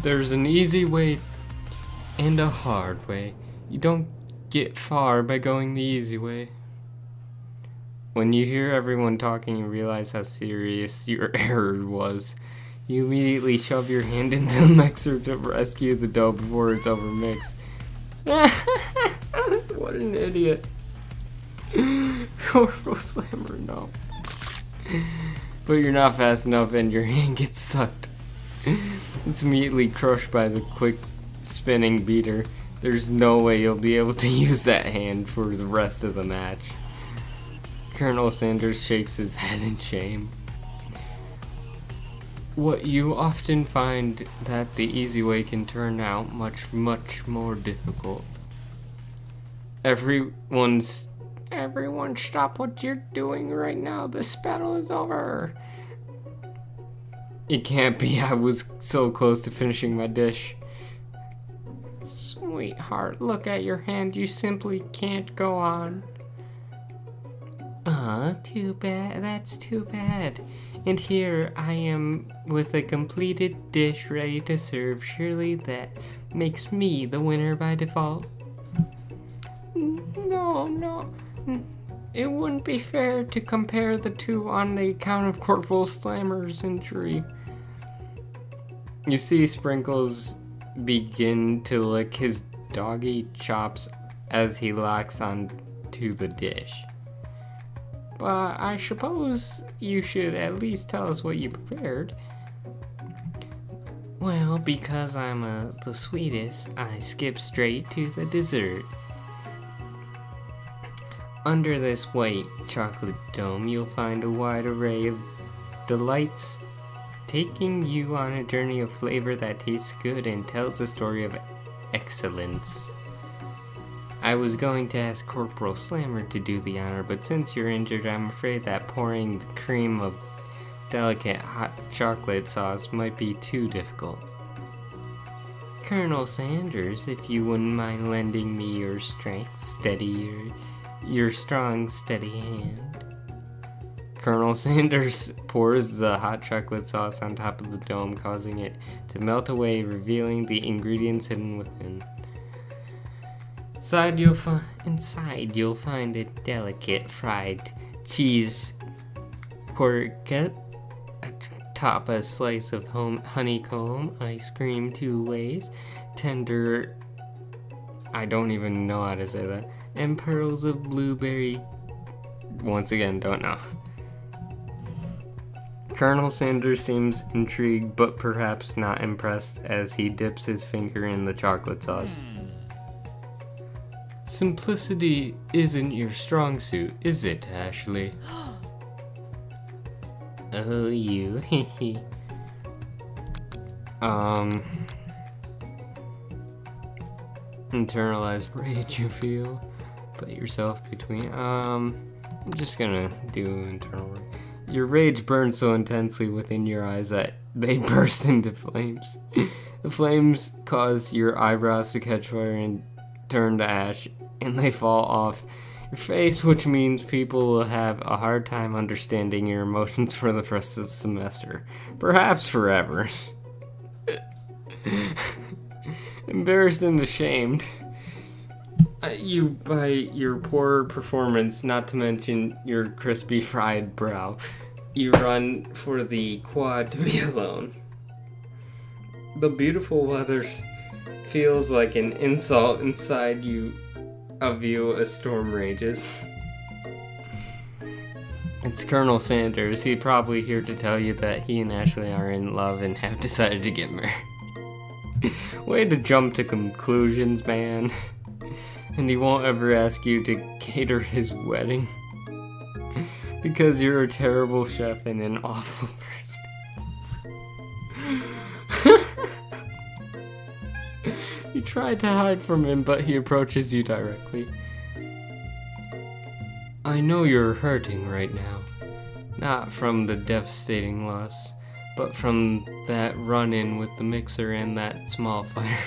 There's an easy way and a hard way. You don't get far by going the easy way. When you hear everyone talking and realize how serious your error was, you immediately shove your hand into the mixer to rescue the dough before it's overmixed. What an idiot. Corporal Slammer, no. But you're not fast enough and your hand gets sucked. It's immediately crushed by the quick spinning beater. There's no way you'll be able to use that hand for the rest of the match. Colonel Sanders shakes his head in shame. What you often find that the easy way can turn out much, much more difficult. Everyone stop what you're doing right now. This battle is over. It can't be. I was so close to finishing my dish. Sweetheart, look at your hand. You simply can't go on. Too bad. That's too bad. And here I am with a completed dish ready to serve. Surely that makes me the winner by default. No. It wouldn't be fair to compare the two on the account of Corporal Slammer's injury. You see Sprinkles begin to lick his doggy chops as he locks on to the dish. But I suppose you should at least tell us what you prepared. Well, because I'm the sweetest, I skip straight to the dessert. Under this white chocolate dome, you'll find a wide array of delights, taking you on a journey of flavor that tastes good and tells a story of excellence. I was going to ask Corporal Slammer to do the honor, but since you're injured, I'm afraid that pouring the cream of delicate hot chocolate sauce might be too difficult. Colonel Sanders, if you wouldn't mind lending me your strength, your strong, steady hand. Colonel Sanders pours the hot chocolate sauce on top of the dome, causing it to melt away, revealing the ingredients hidden within. Inside you'll find a delicate fried cheese croquette, atop a slice of honeycomb ice cream 2 ways, tender, I don't even know how to say that, and pearls of blueberry, once again, don't know. Colonel Sanders seems intrigued, but perhaps not impressed as he dips his finger in the chocolate sauce. Simplicity isn't your strong suit, is it, Ashley? Oh, you. Internalized rage you feel. Put yourself between, I'm just gonna do internal work. Your rage burns so intensely within your eyes that they burst into flames. The flames cause your eyebrows to catch fire and turn to ash, and they fall off your face, which means people will have a hard time understanding your emotions for the rest of the semester. Perhaps forever. Embarrassed and ashamed. You, by your poor performance, not to mention your crispy fried brow, you run for the quad to be alone. The beautiful weather feels like an insult inside of you as storm rages. It's Colonel Sanders. He's probably here to tell you that he and Ashley are in love and have decided to get married. Way to jump to conclusions, man. And he won't ever ask you to cater his wedding. Because you're a terrible chef and an awful person. You try to hide from him, but he approaches you directly. I know you're hurting right now. Not from the devastating loss, but from that run-in with the mixer and that small fire.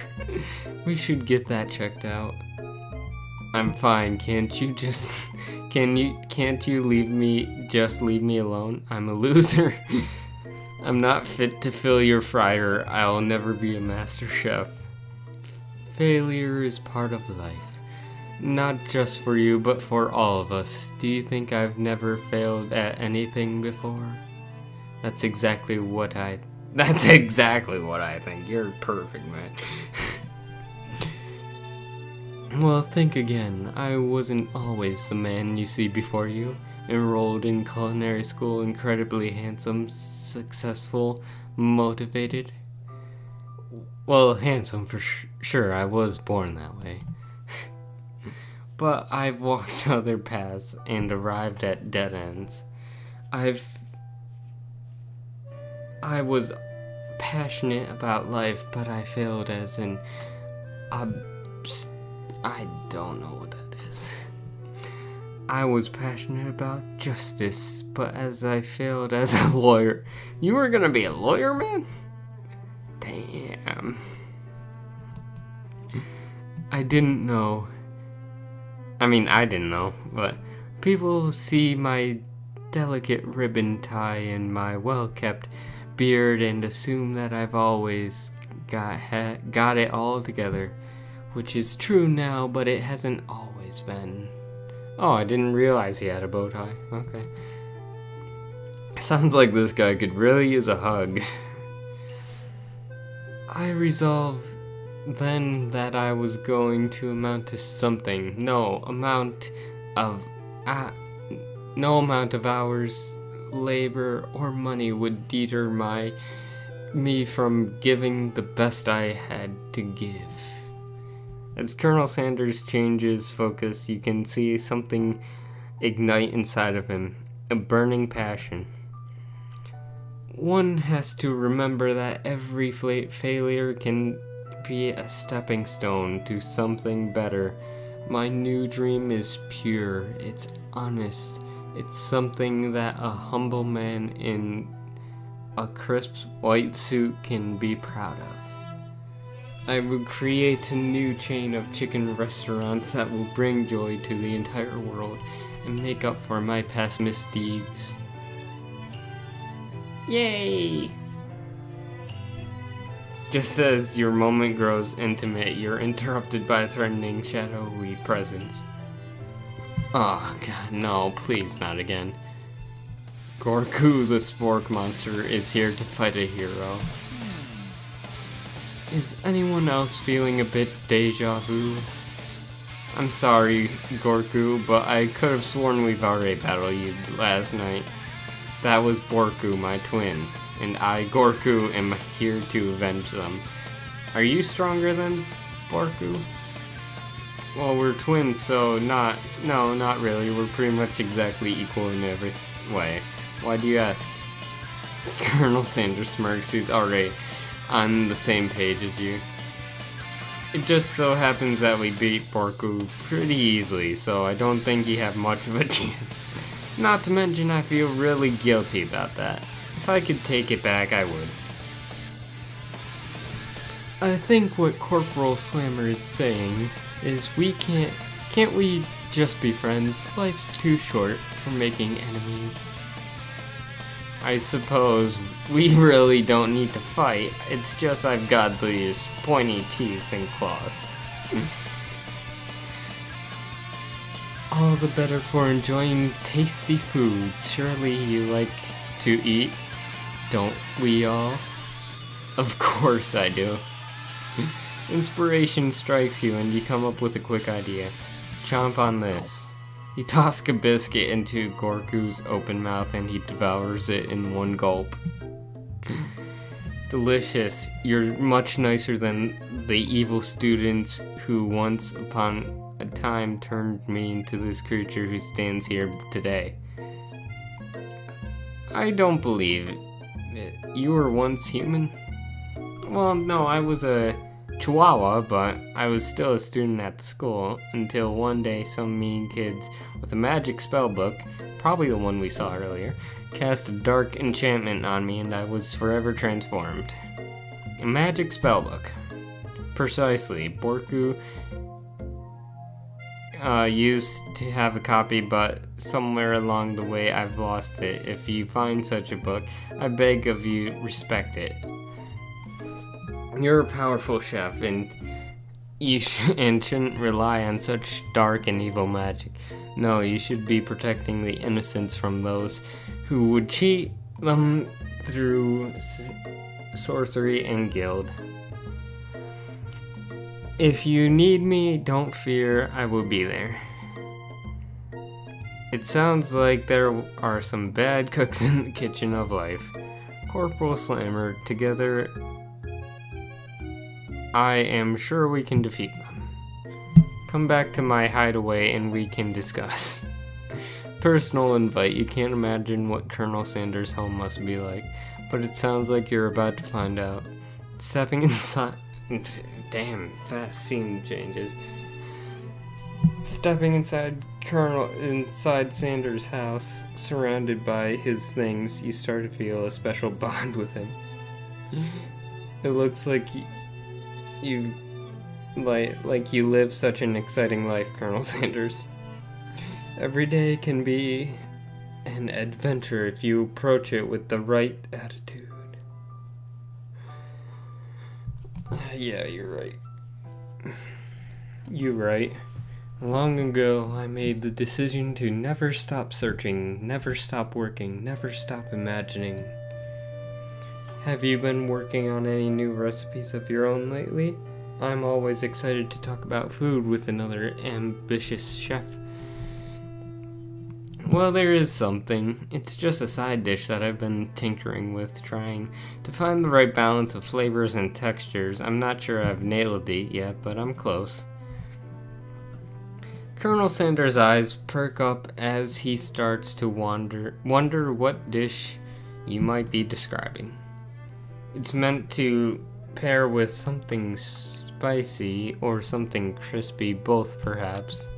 We should get that checked out. I'm fine, can't you leave me alone? I'm a loser. I'm not fit to fill your fryer. I'll never be a master chef. Failure is part of life. Not just for you, but for all of us. Do you think I've never failed at anything before? That's exactly what I think. You're perfect, man. Well, think again. I wasn't always the man you see before you. Enrolled in culinary school, incredibly handsome, successful, motivated. Well, handsome for sure. I was born that way. But I've walked other paths and arrived at dead ends. I was passionate about life, but I failed as an I don't know what that is. I was passionate about justice, but as I failed as a lawyer. You were gonna be a lawyer, man? Damn. I didn't know, but people see my delicate ribbon tie and my well-kept beard and assume that I've always got it all together. Which is true now, but it hasn't always been. Oh, I didn't realize he had a bow tie. Okay. Sounds like this guy could really use a hug. I resolved then that I was going to amount to something. No amount of hours, labor, or money would deter me from giving the best I had to give. As Colonel Sanders changes focus, you can see something ignite inside of him, a burning passion. One has to remember that every failure can be a stepping stone to something better. My new dream is pure, it's honest, it's something that a humble man in a crisp white suit can be proud of. I will create a new chain of chicken restaurants that will bring joy to the entire world and make up for my past misdeeds. Yay! Just as your moment grows intimate, you're interrupted by a threatening, shadowy presence. Oh god, no, please not again. Gorku the Spork monster is here to fight a hero. Is anyone else feeling a bit deja vu? I'm sorry, Gorku, but I could have sworn we've already battled you last night. That was Borku, my twin, and I, Gorku, am here to avenge them. Are you stronger than Borku? Well, we're twins, so not really. We're pretty much exactly equal in every way. Why do you ask? Colonel Sanders smirks. He's already on the same page as you. It just so happens that we beat Borku pretty easily, so I don't think you have much of a chance. Not to mention, I feel really guilty about that. If I could take it back, I would. I think what Corporal Slammer is saying is can't we just be friends? Life's too short for making enemies. I suppose we really don't need to fight. It's just I've got these pointy teeth and claws. All the better for enjoying tasty foods. Surely you like to eat, don't we all? Of course I do. Inspiration strikes you and you come up with a quick idea. Chomp on this. You toss a biscuit into Gorku's open mouth and he devours it in one gulp. Delicious. You're much nicer than the evil students who once upon a time turned me into this creature who stands here today. I don't believe it. You were once human? Well, no, I was a Chihuahua, but I was still a student at the school until one day some mean kids with a magic spell book, probably the one we saw earlier, cast a dark enchantment on me and I was forever transformed. A magic spell book. Precisely. Borku used to have a copy, but somewhere along the way I've lost it. If you find such a book, I beg of you, respect it. You're a powerful chef, and you shouldn't rely on such dark and evil magic. No, you should be protecting the innocents from those who would cheat them through sorcery and guild. If you need me, don't fear, I will be there. It sounds like there are some bad cooks in the kitchen of life. Corporal Slammer, together I am sure we can defeat them. Come back to my hideaway and we can discuss. Personal invite. You can't imagine what Colonel Sanders' home must be like, but it sounds like you're about to find out. Stepping inside... Damn, fast scene changes. Stepping inside Sanders' house, surrounded by his things, you start to feel a special bond with him. It looks like you live such an exciting life, Colonel Sanders. Every day can be an adventure if you approach it with the right attitude. Yeah, you're right. You're right. Long ago, I made the decision to never stop searching, never stop working, never stop imagining. Have you been working on any new recipes of your own lately? I'm always excited to talk about food with another ambitious chef. Well, there is something. It's just a side dish that I've been tinkering with, trying to find the right balance of flavors and textures. I'm not sure I've nailed it yet, but I'm close. Colonel Sanders' eyes perk up as he starts to wonder what dish you might be describing. It's meant to pair with something spicy or something crispy, both perhaps.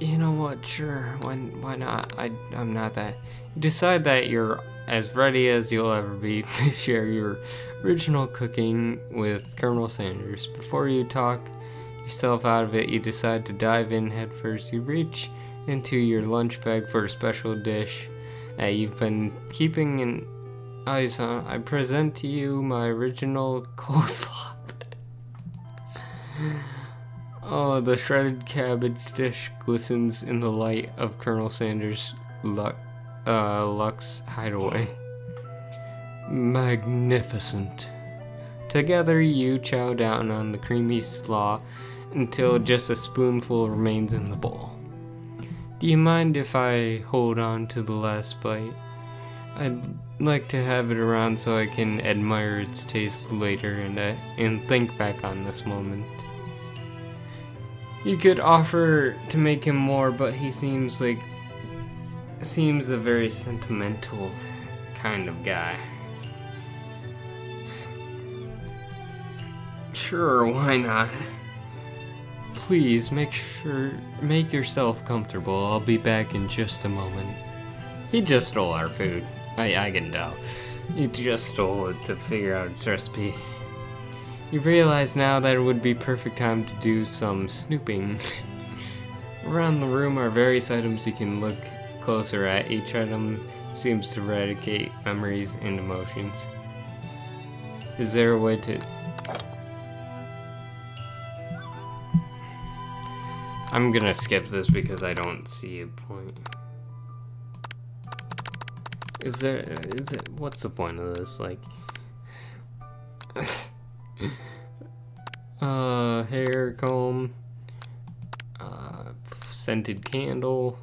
You know what, sure, why not? I'm not that. You decide that you're as ready as you'll ever be to share your original cooking with Colonel Sanders. Before you talk yourself out of it, you decide to dive in head first. You reach into your lunch bag for a special dish that you've been keeping an eyes on. I present to you my original coleslaw. Oh, the shredded cabbage dish glistens in the light of Colonel Sanders' Lux hideaway. Magnificent. Together you chow down on the creamy slaw until just a spoonful remains in the bowl. Do you mind if I hold on to the last bite? I'd like to have it around so I can admire its taste later and think back on this moment. You could offer to make him more, but he seems a very sentimental kind of guy. Sure, why not? Please, make yourself comfortable. I'll be back in just a moment. He just stole our food. I can tell. He just stole it to figure out its recipe. You realize now that it would be perfect time to do some snooping. Around the room are various items you can look closer at. Each item seems to eradicate memories and emotions. Is there a way to... I'm gonna skip this because I don't see a point. What's the point of this? Like, hair comb, scented candle.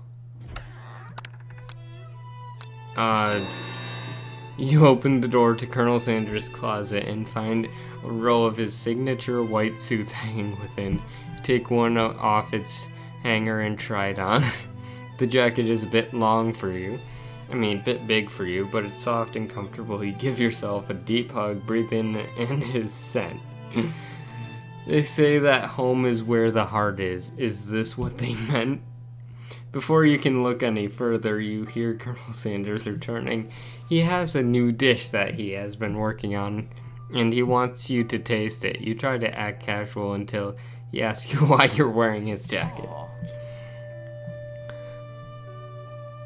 You open the door to Colonel Sanders' closet and find a row of his signature white suits hanging within. Take one off its hanger and try it on. The jacket is a bit long for you. I mean, a bit big for you, but it's soft and comfortable. You give yourself a deep hug, breathe in his scent. They say that home is where the heart is. Is this what they meant? Before you can look any further, you hear Colonel Sanders returning. He has a new dish that he has been working on, and he wants you to taste it. You try to act casual until he asks you why you're wearing his jacket.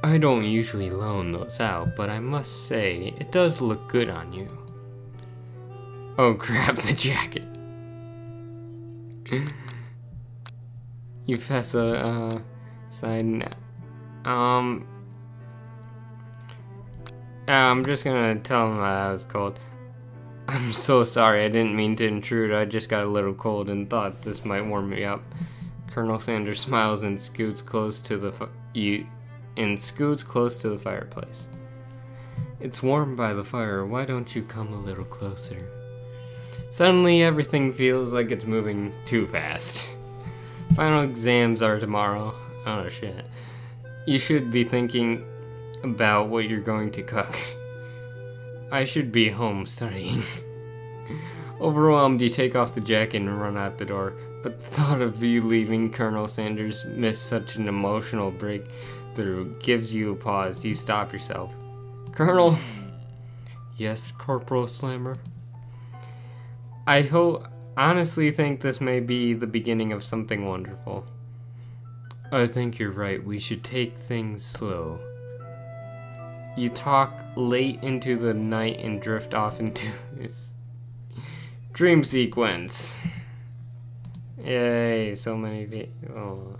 I don't usually loan those out, but I must say, it does look good on you. Oh, grab the jacket. You Fessa, side now. I'm just gonna tell him that I was cold. I'm so sorry, I didn't mean to intrude. I just got a little cold and thought this might warm me up. Colonel Sanders smiles and scoots close to the fireplace. It's warm by the fire. Why don't you come a little closer? Suddenly, everything feels like it's moving too fast. Final exams are tomorrow. Oh shit. You should be thinking about what you're going to cook. I should be home studying. Overwhelmed, you take off the jacket and run out the door. But the thought of you leaving Colonel Sanders missed such an emotional breakthrough gives you a pause. You stop yourself. Colonel? Yes, Corporal Slammer? I honestly think this may be the beginning of something wonderful. I think you're right. We should take things slow. You talk late into the night and drift off into this dream sequence. Yay, so many people.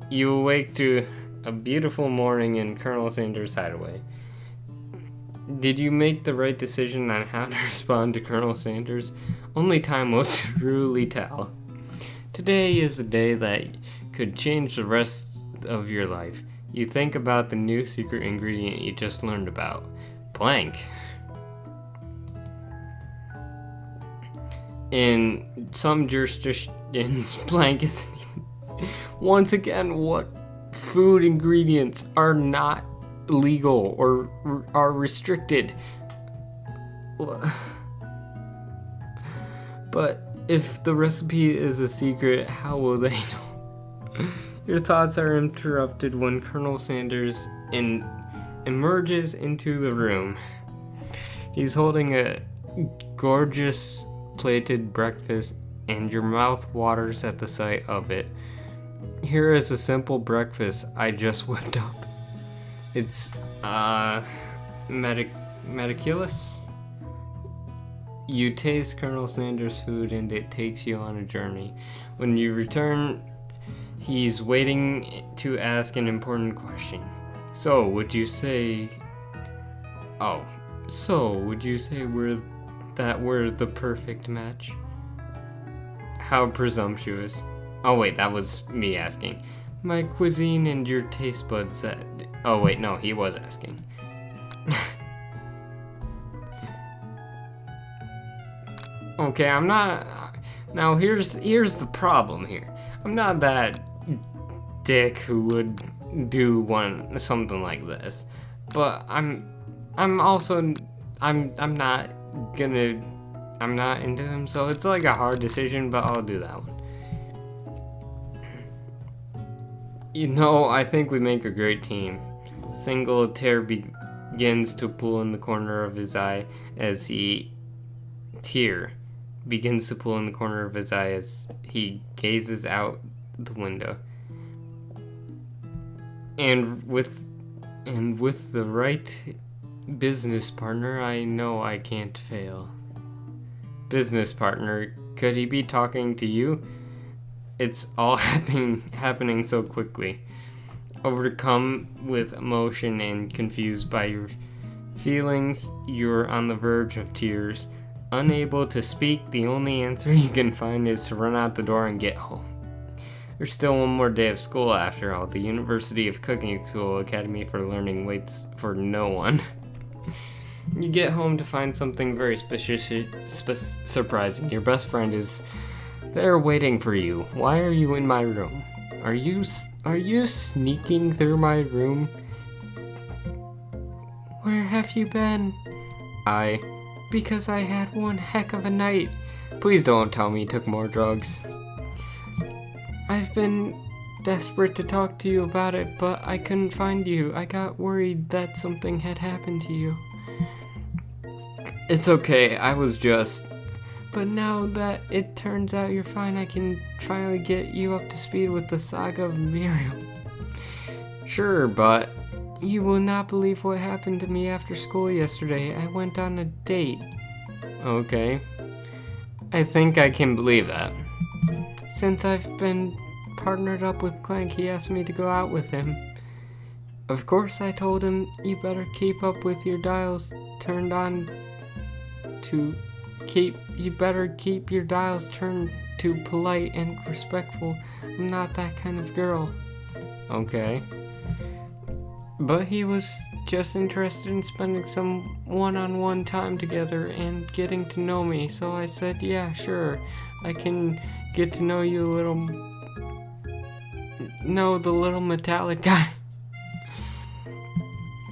You awake to a beautiful morning in Colonel Sanders' hideaway. Did you make the right decision on how to respond to Colonel Sanders? Only time will truly tell. Today is a day that could change the rest of your life. You think about the new secret ingredient you just learned about. Blank. In some jurisdictions, blank isn't even... Once again, what food ingredients are not legal or are restricted? But if the recipe is a secret, how will they know? Your thoughts are interrupted when Colonel Sanders emerges into the room. He's holding a gorgeous plated breakfast, and your mouth waters at the sight of it. Here is a simple breakfast I just whipped up. It's, meticulous. You taste Colonel Sanders' food and it takes you on a journey. When you return, he's waiting to ask an important question. So, would you say we're the perfect match? How presumptuous. Oh wait, that was me asking. My cuisine and your taste buds that... Oh wait, no, he was asking. Okay, I'm not... Now here's the problem here. I'm not that dick who would do something like this. But I'm not gonna I'm not into him, so it's like a hard decision, but I'll do that one. I think we make a great team. Single tear begins to pull in the corner of his eye as he gazes out the window. And with the right business partner, I know I can't fail. Business partner, could he be talking to you? It's all happening so quickly. Overcome with emotion and confused by your feelings, you're on the verge of tears. Unable to speak, the only answer you can find is to run out the door and get home. There's still one more day of school after all. The University of Cooking School Academy for Learning waits for no one. You get home to find something very surprising. Your best friend is there waiting for you. Why are you in my room? Are you sneaking through my room? Where have you been? Because I had one heck of a night. Please don't tell me you took more drugs. I've been desperate to talk to you about it, but I couldn't find you. I got worried that something had happened to you. It's okay, But now that it turns out you're fine, I can finally get you up to speed with the saga of Miriam. Sure, but you will not believe what happened to me after school yesterday. I went on a date. Okay. I think I can believe that. Since I've been partnered up with Clank, he asked me to go out with him. Of course, I told him you better keep up with your dials turned on you better keep your dials turned to polite and respectful. I'm not that kind of girl. Okay. But he was just interested in spending some one-on-one time together and getting to know me, so I said, yeah, sure. I can get to know you a little. No, the little metallic guy.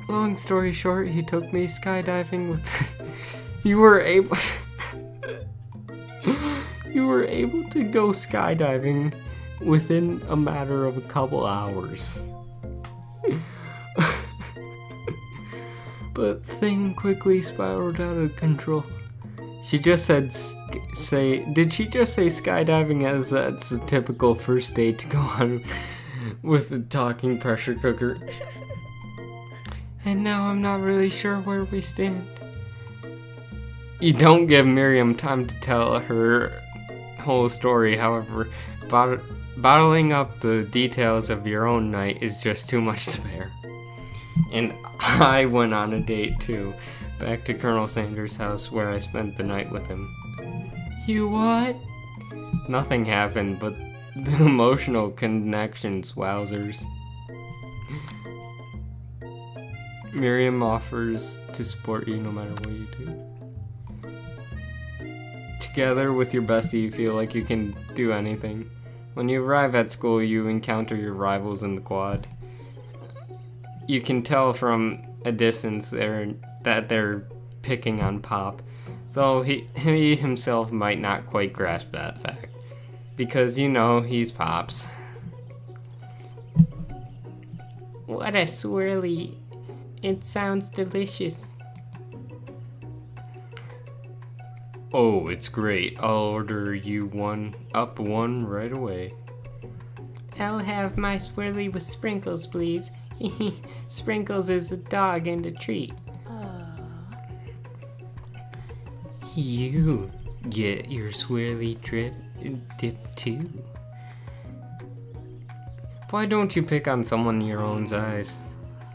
Long story short, he took me skydiving with. You were able to go skydiving within a matter of a couple hours. But thing quickly spiraled out of control. She just said did she just say skydiving as that's a typical first date to go on with a talking pressure cooker? And now I'm not really sure where we stand. You don't give Miriam time to tell her whole story, however, bottling up the details of your own night is just too much to bear. And I went on a date too, back to Colonel Sanders' house where I spent the night with him. You what? Nothing happened, but the emotional connections, wowzers. Miriam offers to support you no matter what you do. Together with your bestie, you feel like you can do anything. When you arrive at school, you encounter your rivals in the quad. You can tell from a distance that they're picking on Pop, though he himself might not quite grasp that fact. Because, he's Pops. What a swirly. It sounds delicious. Oh, it's great. I'll order you one right away. I'll have my swirly with sprinkles, please. Sprinkles is a dog and a treat. You get your swirly dip too. Why don't you pick on someone your own size?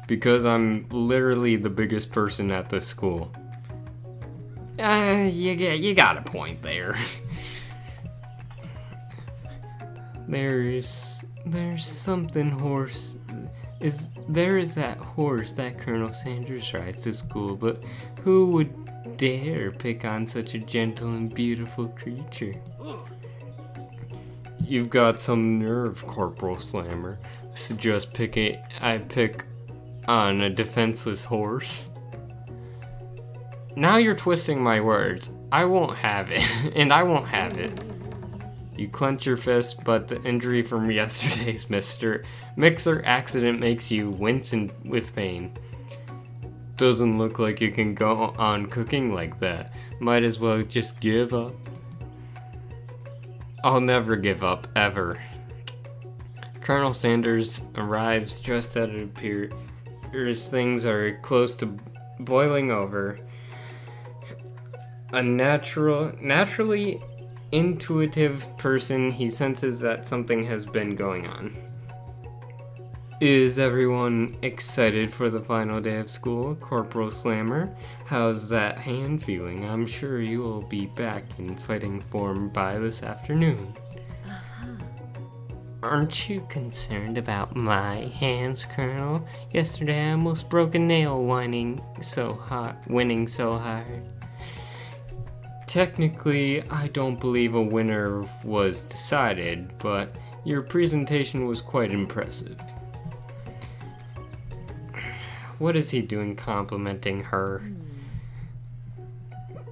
Because I'm literally the biggest person at this school. You got a point there. There's something horse. There is that horse that Colonel Sanders rides to school, but who would dare pick on such a gentle and beautiful creature? You've got some nerve, Corporal Slammer. Suggest I pick on a defenseless horse? Now you're twisting my words. I won't have it, and I won't have it. You clench your fist, but the injury from yesterday's mixer accident makes you wince with pain. Doesn't look like you can go on cooking like that. Might as well just give up. I'll never give up, ever. Colonel Sanders arrives just as it appears things are close to boiling over. A naturally intuitive person, he senses that something has been going on. Is everyone excited for the final day of school, Corporal Slammer? How's that hand feeling? I'm sure you will be back in fighting form by this afternoon. Aren't you concerned about my hands, Colonel? Yesterday I almost broke a nail winning so hard. Technically, I don't believe a winner was decided, but your presentation was quite impressive. What is he doing complimenting her?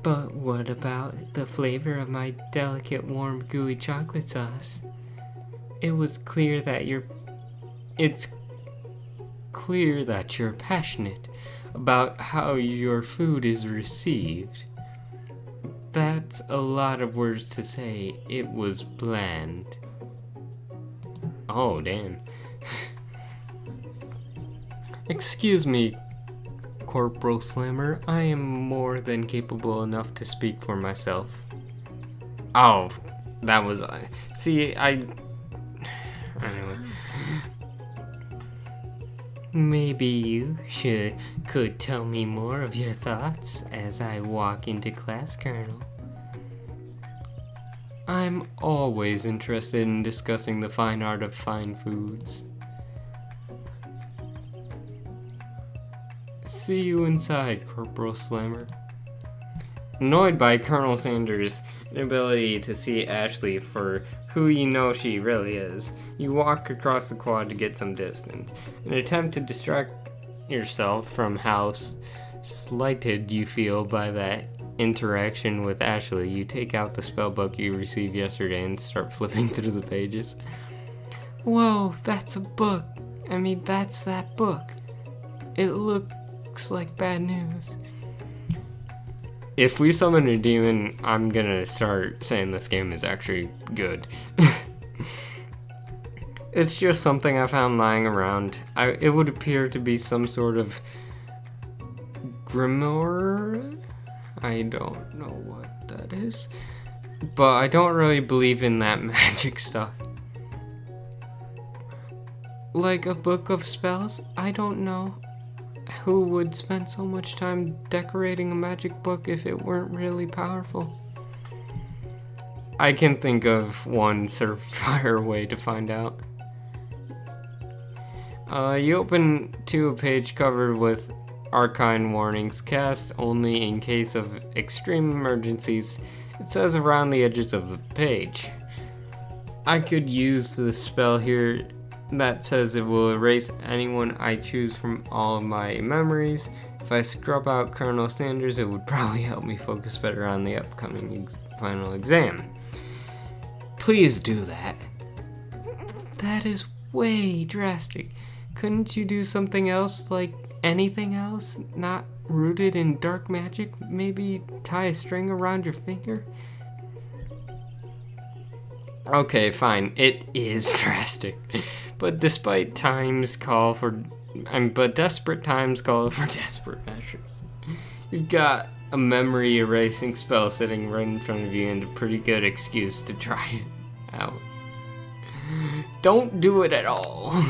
But what about the flavor of my delicate, warm, gooey chocolate sauce? It's clear that you're passionate about how your food is received. That's a lot of words to say. It was bland. Oh, damn. Excuse me, Corporal Slammer. I am more than capable enough to speak for myself. Oh, that was... Anyway. Maybe you could tell me more of your thoughts as I walk into class, Colonel. I'm always interested in discussing the fine art of fine foods. See you inside, Corporal Slammer. Annoyed by Colonel Sanders' inability to see Ashley for who you know she really is, you walk across the quad to get some distance. In an attempt to distract yourself from how slighted you feel by that interaction with Ashley, you take out the spellbook you received yesterday and start flipping through the pages. Whoa, that's a book. That's that book. It looks like bad news. If we summon a demon, I'm gonna start saying this game is actually good. It's just something I found lying around. It would appear to be some sort of grimoire? I don't know what that is. But I don't really believe in that magic stuff. Like a book of spells? I don't know. Who would spend so much time decorating a magic book if it weren't really powerful? I can think of one surefire way to find out. You open to a page covered with arcane warnings, cast only in case of extreme emergencies. It says around the edges of the page. I could use the spell here that says it will erase anyone I choose from all of my memories. If I scrub out Colonel Sanders, it would probably help me focus better on the upcoming final exam. Please do that. That is way drastic. Couldn't you do something else, like anything else, not rooted in dark magic? Maybe tie a string around your finger? Okay, fine. It is drastic. But desperate times call for desperate measures. You've got a memory erasing spell sitting right in front of you and a pretty good excuse to try it out. Don't do it at all.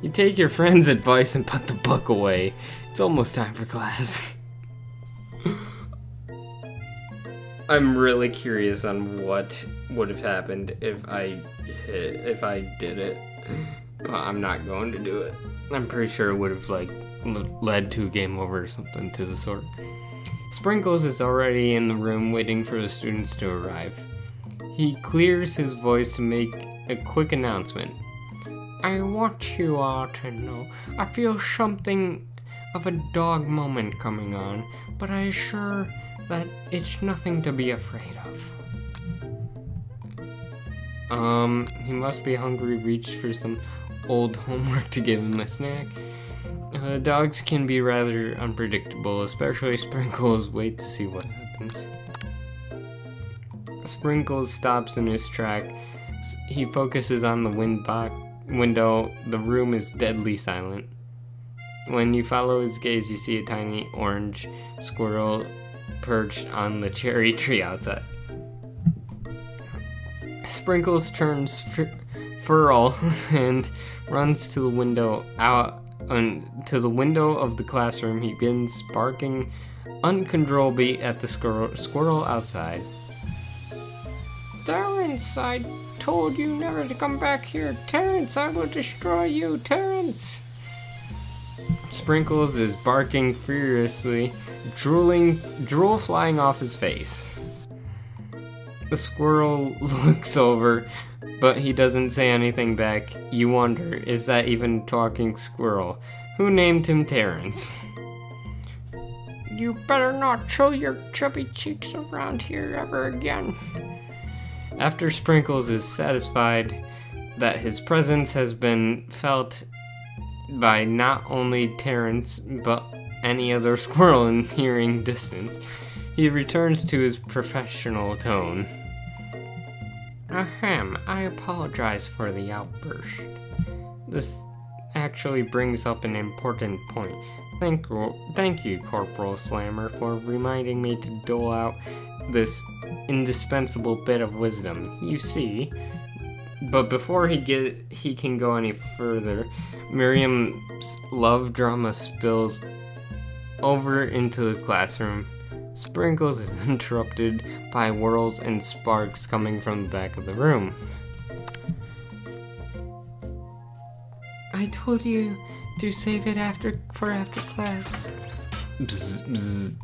You take your friend's advice and put the book away. It's almost time for class. I'm really curious on what would have happened if I did it, but I'm not going to do it. I'm pretty sure it would have led to a game over or something to the sort. Sprinkles is already in the room waiting for the students to arrive. He clears his voice to make a quick announcement. I want you all to know I feel something of a dog moment coming on, but I assure that it's nothing to be afraid of. He must be hungry, reached for some old homework to give him a snack. Dogs can be rather unpredictable, especially Sprinkles. Wait to see what happens. Sprinkles stops in his track. He focuses on the window. The room is deadly silent. When you follow his gaze, you see a tiny orange squirrel perched on the cherry tree outside. Sprinkles turns feral and runs to the window to the window of the classroom. He begins barking uncontrollably at the squirrel outside. Terrence, I told you never to come back here. Terrence, I will destroy you. Terrence! Sprinkles is barking furiously, drool flying off his face. The squirrel looks over, but he doesn't say anything back. You wonder, is that even a talking squirrel? Who named him Terrence? You better not show your chubby cheeks around here ever again. After Sprinkles is satisfied that his presence has been felt by not only Terrence, but any other squirrel in hearing distance, he returns to his professional tone. Ahem, I apologize for the outburst. This actually brings up an important point. Thank you, Corporal Slammer, for reminding me to dole out this indispensable bit of wisdom. You see, but before he can go any further, Miriam's love drama spills over into the classroom. Sprinkles is interrupted by whirls and sparks coming from the back of the room. I told you to save it for after class. Bzz, bzz.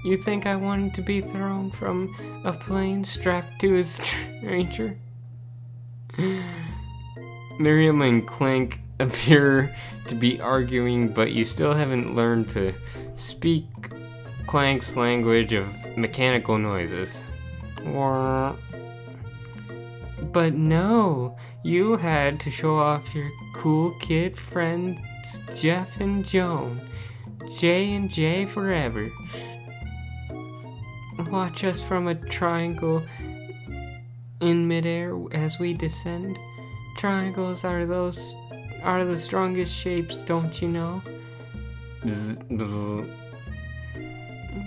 You think I wanted to be thrown from a plane strapped to a stranger? Miriam and Clank appear to be arguing, but you still haven't learned to speak Clank's language of mechanical noises. But no, you had to show off your cool kid friends Jeff and Joan. J and J forever. Watch us from a triangle in midair as we descend. Triangles are the strongest shapes, don't you know? Bzz, bzz.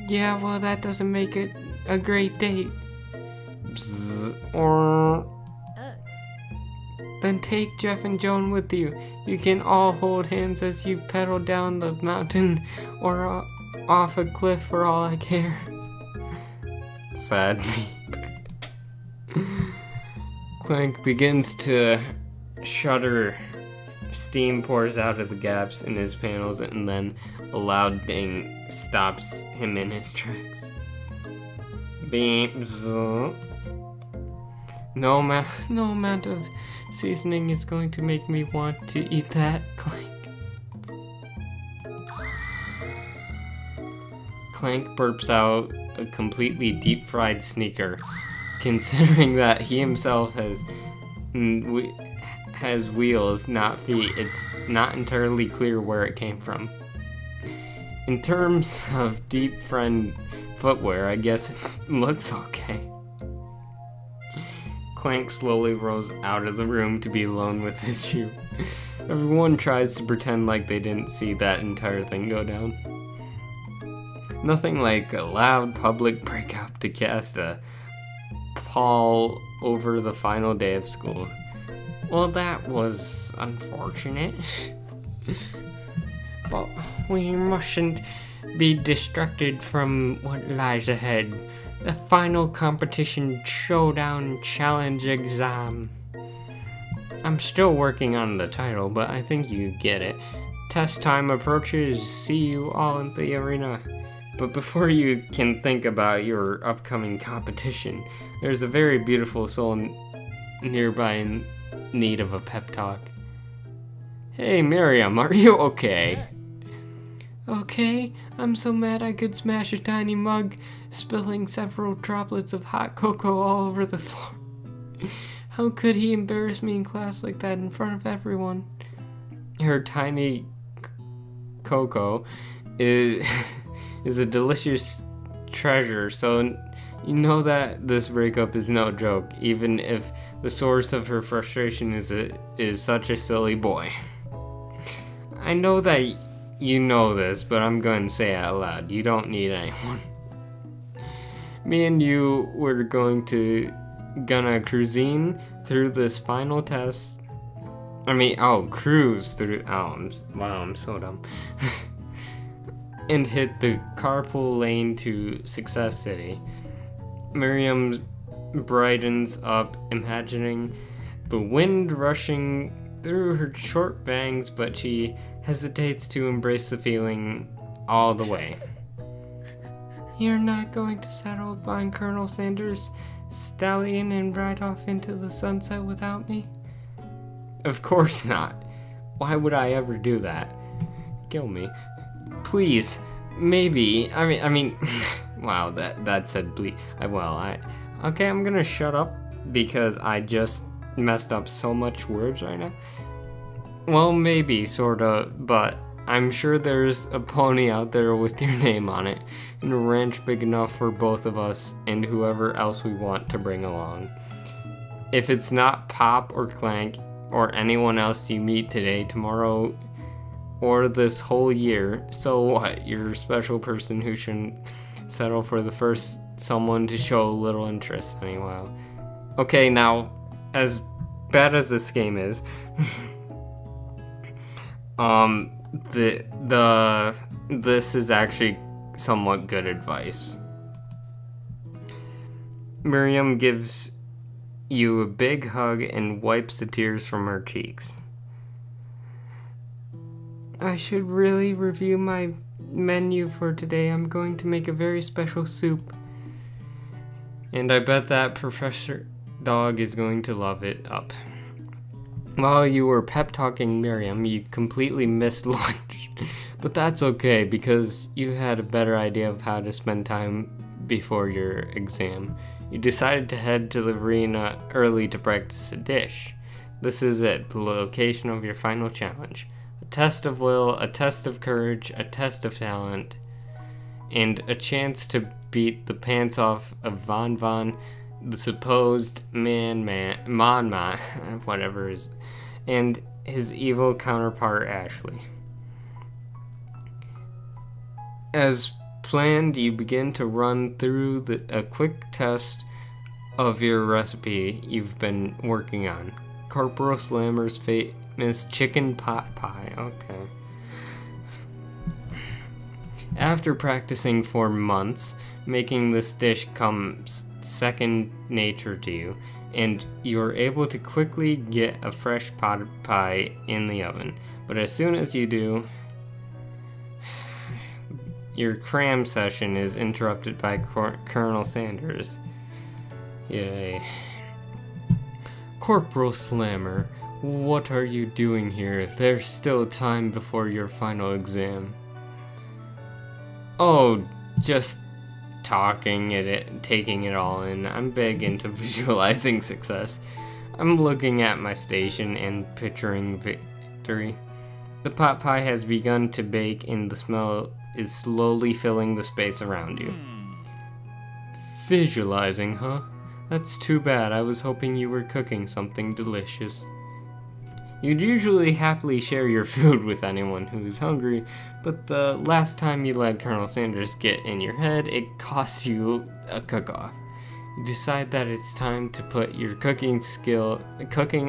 Yeah, well, that doesn't make it a great date. Bzz, Then take Jeff and Joan with you. You can all hold hands as you pedal down the mountain or off a cliff for all I care. Sad me. Clank begins to shudder. Steam pours out of the gaps in his panels, and then a loud ding stops him in his tracks. Beep. No amount of seasoning is going to make me want to eat that, Clank. Clank burps out a completely deep-fried sneaker, considering that he himself has wheels, not feet. It's not entirely clear where it came from. In terms of deep-fried footwear, I guess it looks okay. Clank slowly rolls out of the room to be alone with his shoe. Everyone tries to pretend like they didn't see that entire thing go down. Nothing like a loud public breakout to cast a pall over the final day of school. Well, that was unfortunate. But we mustn't be distracted from what lies ahead. The final competition showdown challenge exam. I'm still working on the title, but I think you get it. Test time approaches. See you all in the arena. But before you can think about your upcoming competition, there's a very beautiful soul nearby in need of a pep talk. Hey Miriam, are you okay? Okay, I'm so mad I could smash a tiny mug, spilling several droplets of hot cocoa all over the floor. How could he embarrass me in class like that in front of everyone? Her tiny cocoa is, is a delicious treasure, so you know that this breakup is no joke, even if the source of her frustration is such a silly boy. I know that you know this, but I'm going to say it out loud. You don't need anyone. Me and you were gonna cruising through this final test. Cruise through. I'm so dumb. And hit the carpool lane to Success City. Miriam brightens up, imagining the wind rushing through her short bangs, but she hesitates to embrace the feeling all the way. You're not going to settle on Colonel Sanders' stallion and ride off into the sunset without me? Of course not. Why would I ever do that? Kill me. Please. Maybe. Wow, that said bleed. Okay, I'm gonna shut up because I just messed up so much words right now. Well, maybe, sorta, but I'm sure there's a pony out there with your name on it, and a ranch big enough for both of us and whoever else we want to bring along. If it's not Pop or Clank or anyone else you meet today, tomorrow, or this whole year, so what? You're a special person who shouldn't settle for the first someone to show a little interest anyway. Okay, now, as bad as this game is, this is actually somewhat good advice. Miriam gives you a big hug and wipes the tears from her cheeks. I should really review my menu for today. I'm going to make a very special soup. And I bet that Professor Dog is going to love it up. While you were pep-talking Miriam, you completely missed lunch. But that's okay, because you had a better idea of how to spend time before your exam. You decided to head to the arena early to practice a dish. This is it, the location of your final challenge. A test of will, a test of courage, a test of talent, and a chance to beat the pants off of Von, the supposed whatever is, and his evil counterpart Ashley. As planned, you begin to run through a quick test of your recipe you've been working on. Corporal Slammer's famous chicken pot pie. Okay. After practicing for months, making this dish comes second nature to you, and you're able to quickly get a fresh pot pie in the oven. But as soon as you do, your cram session is interrupted by Colonel Sanders. Yay. Corporal Slammer, what are you doing here? There's still time before your final exam. Oh, just taking it all in. I'm big into visualizing success. I'm looking at my station and picturing victory. The pot pie has begun to bake and the smell is slowly filling the space around you. Visualizing, huh? That's too bad. I was hoping you were cooking something delicious. You'd usually happily share your food with anyone who's hungry, but the last time you let Colonel Sanders get in your head, it costs you a cook-off. You decide that it's time to put your cooking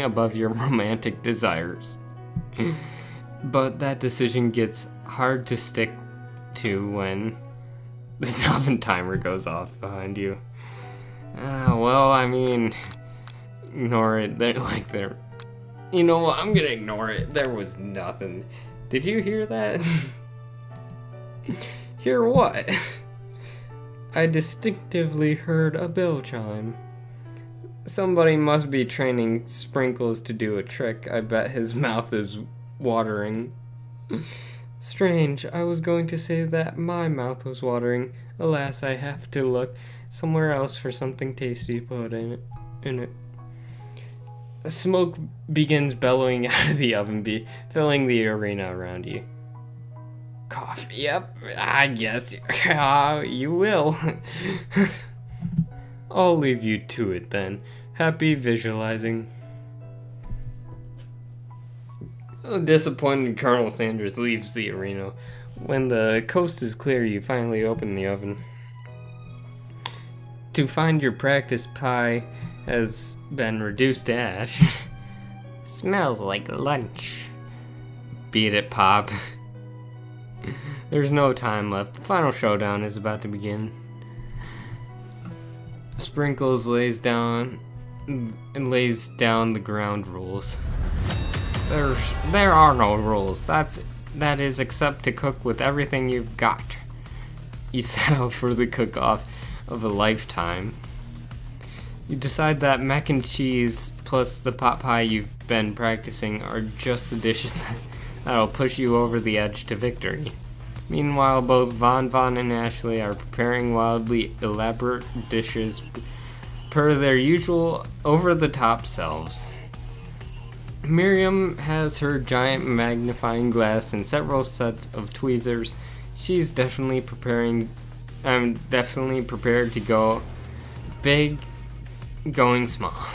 above your romantic desires. But that decision gets hard to stick to when the oven timer goes off behind you. Ignore it. You know what? I'm gonna ignore it. There was nothing. Did you hear that? Hear what? I distinctively heard a bell chime. Somebody must be training Sprinkles to do a trick. I bet his mouth is watering. Strange, I was going to say that my mouth was watering. Alas, I have to look somewhere else for something tasty to put in it. Smoke begins bellowing out of the oven, filling the arena around you. Coffee, yep, I guess you will. I'll leave you to it then. Happy visualizing. Disappointed, Colonel Sanders leaves the arena. When the coast is clear, you finally open the oven to find your practice pie has been reduced to ash. Smells like lunch. Beat it, Pop. There's no time left. The final showdown is about to begin. Sprinkles lays down the ground rules. There are no rules. That is except to cook with everything you've got. You set out for the cook-off of a lifetime. You decide that mac and cheese plus the pot pie you've been practicing are just the dishes that'll push you over the edge to victory. Meanwhile, both Von and Ashley are preparing wildly elaborate dishes per their usual over-the-top selves. Miriam has her giant magnifying glass and several sets of tweezers. She's definitely prepared to go big, going small.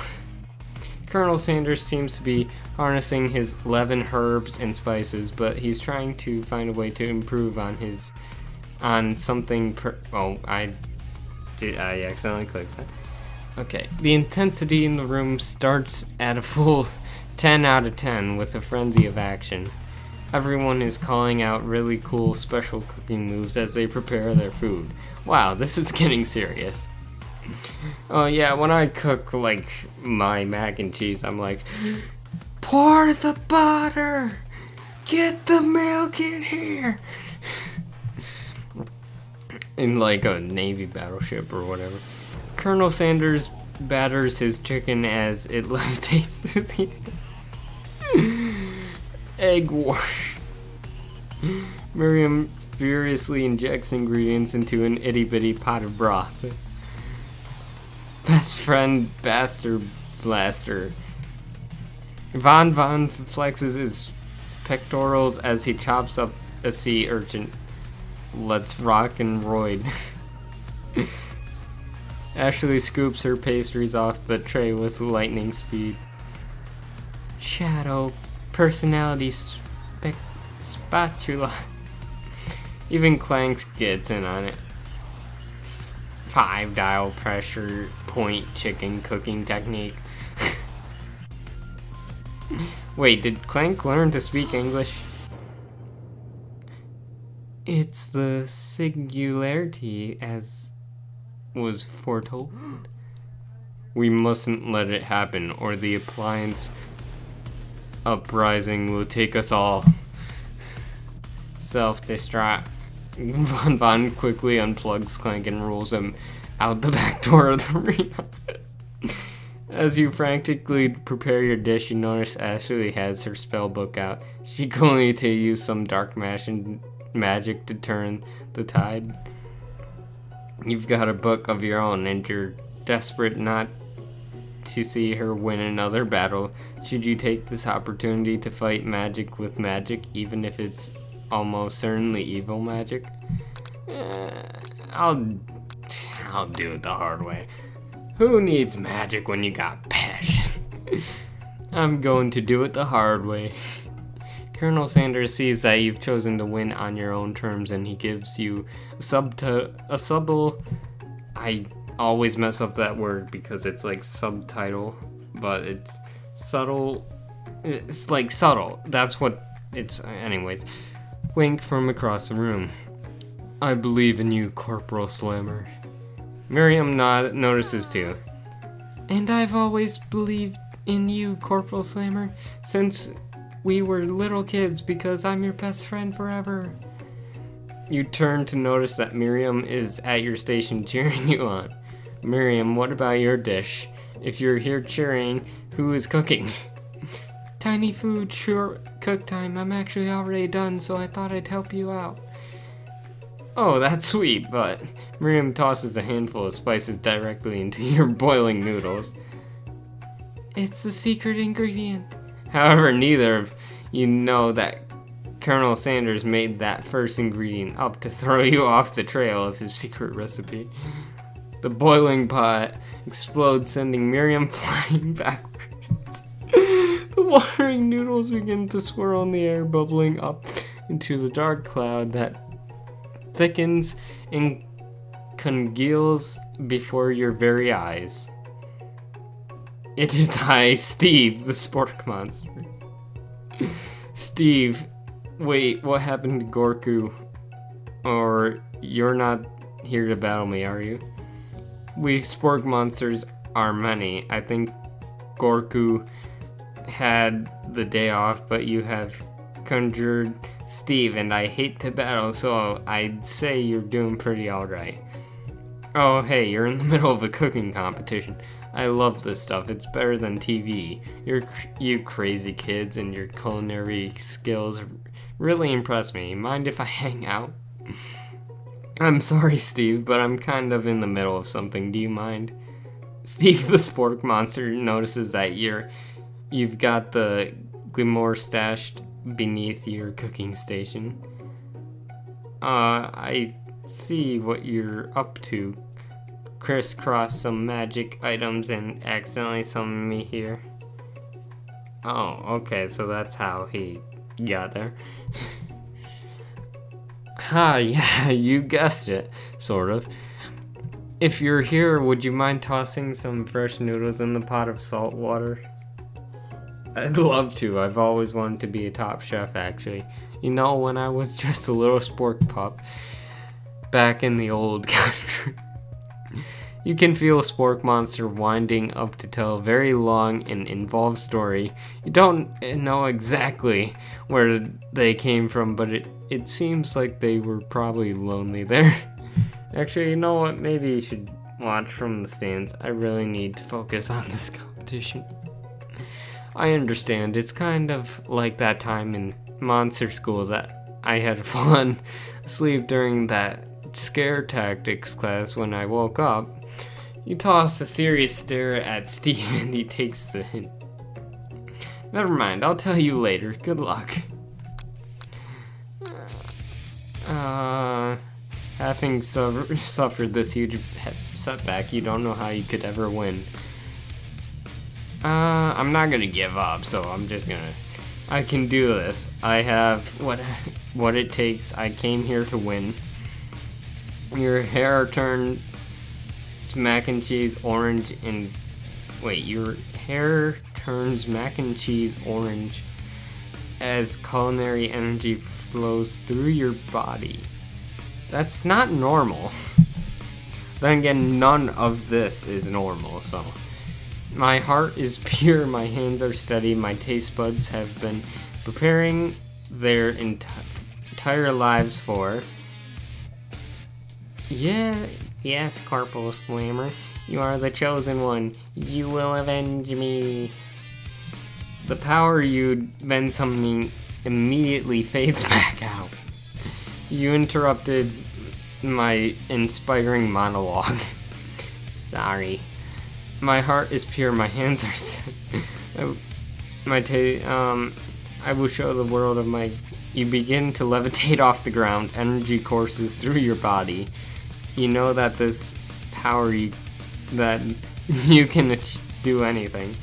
Colonel Sanders seems to be harnessing his 11 herbs and spices, but he's trying to find a way to improve on something. I accidentally clicked that. Okay, the intensity in the room starts at a full 10 out of 10 with a frenzy of action. Everyone is calling out really cool special cooking moves as they prepare their food. Wow, this is getting serious. Oh yeah, when I cook like my mac and cheese, I'm like, pour the butter, get the milk in here. In like a Navy battleship or whatever. Colonel Sanders batters his chicken as it levitates through the egg wash. Miriam furiously injects ingredients into an itty-bitty pot of broth. Best friend Bastard Blaster. Von flexes his pectorals as he chops up a sea urchin. Let's rock and roid. Ashley scoops her pastries off the tray with lightning speed. Shadow personality spatula. Even Clanks gets in on it. 5 dial pressure point chicken cooking technique. Wait, did Clank learn to speak English? It's the singularity as was foretold. We mustn't let it happen, or the appliance uprising will take us all. Self-destruct. Von quickly unplugs Clank and rolls him out the back door of the arena. As you frantically prepare your dish, you notice Ashley has her spell book out. She can only to use some dark magic to turn the tide. You've got a book of your own, and you're desperate not to see her win another battle. Should you take this opportunity to fight magic with magic, even if it's almost certainly evil magic? I'll do it the hard way. Who needs magic when you got passion? I'm going to do it the hard way. Colonel Sanders sees that you've chosen to win on your own terms, and he gives you a subtle. I always mess up that word because it's like subtitle, but it's subtle. It's like subtle. That's what it's. Anyways, wink from across the room. I believe in you, Corporal Slammer. Miriam notices too. And I've always believed in you, Corporal Slammer, since we were little kids, because I'm your best friend forever. You turn to notice that Miriam is at your station cheering you on. Miriam, what about your dish? If you're here cheering, who is cooking? Tiny food, sure, cook time. I'm actually already done, so I thought I'd help you out. Oh, that's sweet, but Miriam tosses a handful of spices directly into your boiling noodles. It's a secret ingredient. However, neither of you know that Colonel Sanders made that first ingredient up to throw you off the trail of his secret recipe. The boiling pot explodes, sending Miriam flying backwards. The watering noodles begin to swirl in the air, bubbling up into the dark cloud that thickens and congeals before your very eyes. It is I, Steve, the spork monster. Steve, wait, what happened to Gorku? Or you're not here to battle me, are you? We spork monsters are many. I think Gorku had the day off, but you have conjured Steve, and I hate to battle, so I'd say you're doing pretty alright. Oh, hey, you're in the middle of a cooking competition. I love this stuff. It's better than TV. You crazy kids and your culinary skills really impress me. Mind if I hang out? I'm sorry, Steve, but I'm kind of in the middle of something. Do you mind? Steve the spork monster notices that you've got the Glimmer stashed beneath your cooking station. I see what you're up to. Crisscross some magic items and accidentally summon me here. Oh, okay, so that's how he got there. Yeah, you guessed it, sort of. If you're here, would you mind tossing some fresh noodles in the pot of salt water? I'd love to. I've always wanted to be a top chef, actually. You know, when I was just a little spork pup back in the old country. You can feel a spork monster winding up to tell a very long and involved story. You don't know exactly where they came from, but it seems like they were probably lonely there. Actually, you know what? Maybe you should watch from the stands. I really need to focus on this competition. I understand. It's kind of like that time in monster school that I had fallen asleep during that scare tactics class. When I woke up, you toss a serious stare at Steve and he takes the hint. Never mind, I'll tell you later. Good luck. Having suffered this huge setback, you don't know how you could ever win. I'm not gonna give up, so I can do this. I have what it takes. I came here to win. Your hair turns mac and cheese orange and... Wait, your hair turns mac and cheese orange as culinary energy flows through your body. That's not normal. Then again, none of this is normal, so... My heart is pure, my hands are steady, my taste buds have been preparing their entire lives for... Yes, Corporal Slammer, you are the chosen one. You will avenge me. The power you'd been summoning immediately fades back out. You interrupted my inspiring monologue. Sorry. My heart is pure, my hands are set. I will show the world of my... You begin to levitate off the ground. Energy courses through your body. You know that this power that you can do anything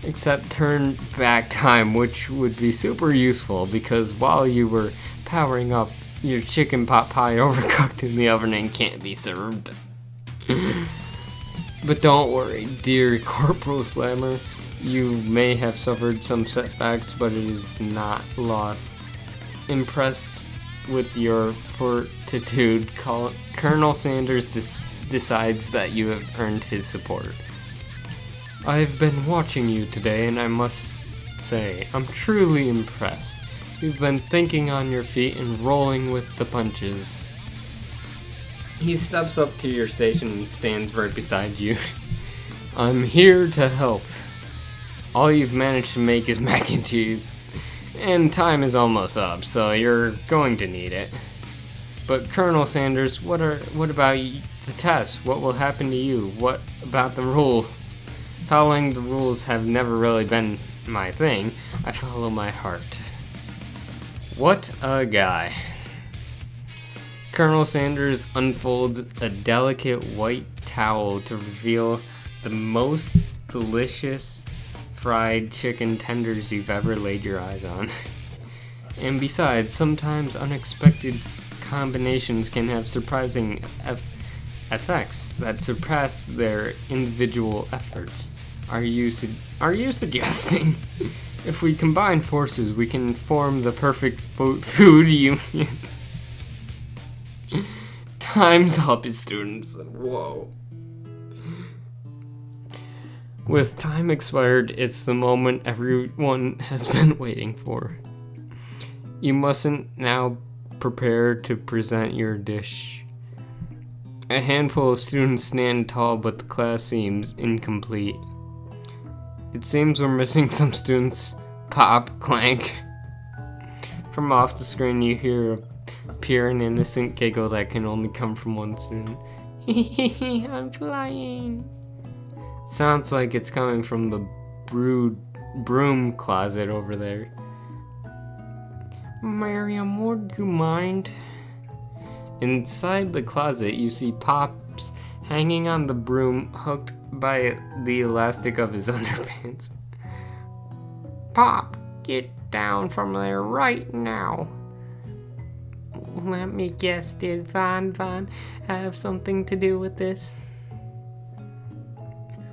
except turn back time, which would be super useful because while you were powering up, your chicken pot pie overcooked in the oven and can't be served. But don't worry, dear Corporal Slammer, you may have suffered some setbacks, but it is not lost. Impressed with your fortitude, Colonel Sanders decides that you have earned his support. I've been watching you today, and I must say, I'm truly impressed. You've been thinking on your feet and rolling with the punches. He steps up to your station and stands right beside you. I'm here to help. All you've managed to make is mac and cheese. And time is almost up, so you're going to need it. But Colonel Sanders, what about the test? What will happen to you? What about the rules? Following the rules have never really been my thing. I follow my heart. What a guy. Colonel Sanders unfolds a delicate white towel to reveal the most delicious fried chicken tenders you've ever laid your eyes on. And besides, sometimes unexpected combinations can have surprising effects that surpass their individual efforts. Are you suggesting if we combine forces we can form the perfect food union? Time's up, students. Whoa. With time expired, it's the moment everyone has been waiting for. You mustn't now prepare to present your dish. A handful of students stand tall, but the class seems incomplete. It seems we're missing some students. Pop, clank. From off the screen, you hear a pure and innocent giggle that can only come from one student. Hehehe, I'm flying. Sounds like it's coming from the broom closet over there. Miriam, would you mind? Inside the closet, you see Pops hanging on the broom, hooked by the elastic of his underpants. Pop, get down from there right now. Let me guess, did Von have something to do with this?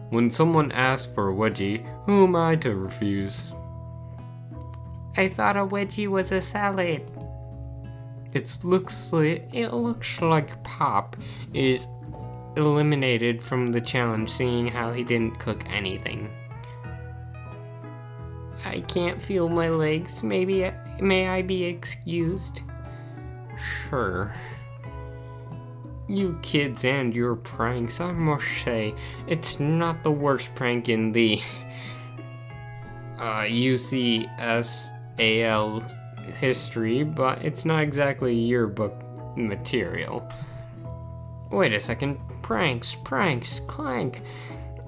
When someone asks for a wedgie, who am I to refuse? I thought a wedgie was a salad. It looks like Pop is eliminated from the challenge, seeing how he didn't cook anything. I can't feel my legs. May I be excused? Sure. You kids and your pranks, I must say, it's not the worst prank in the UCSAL history, but it's not exactly yearbook material. Wait a second, pranks, clank.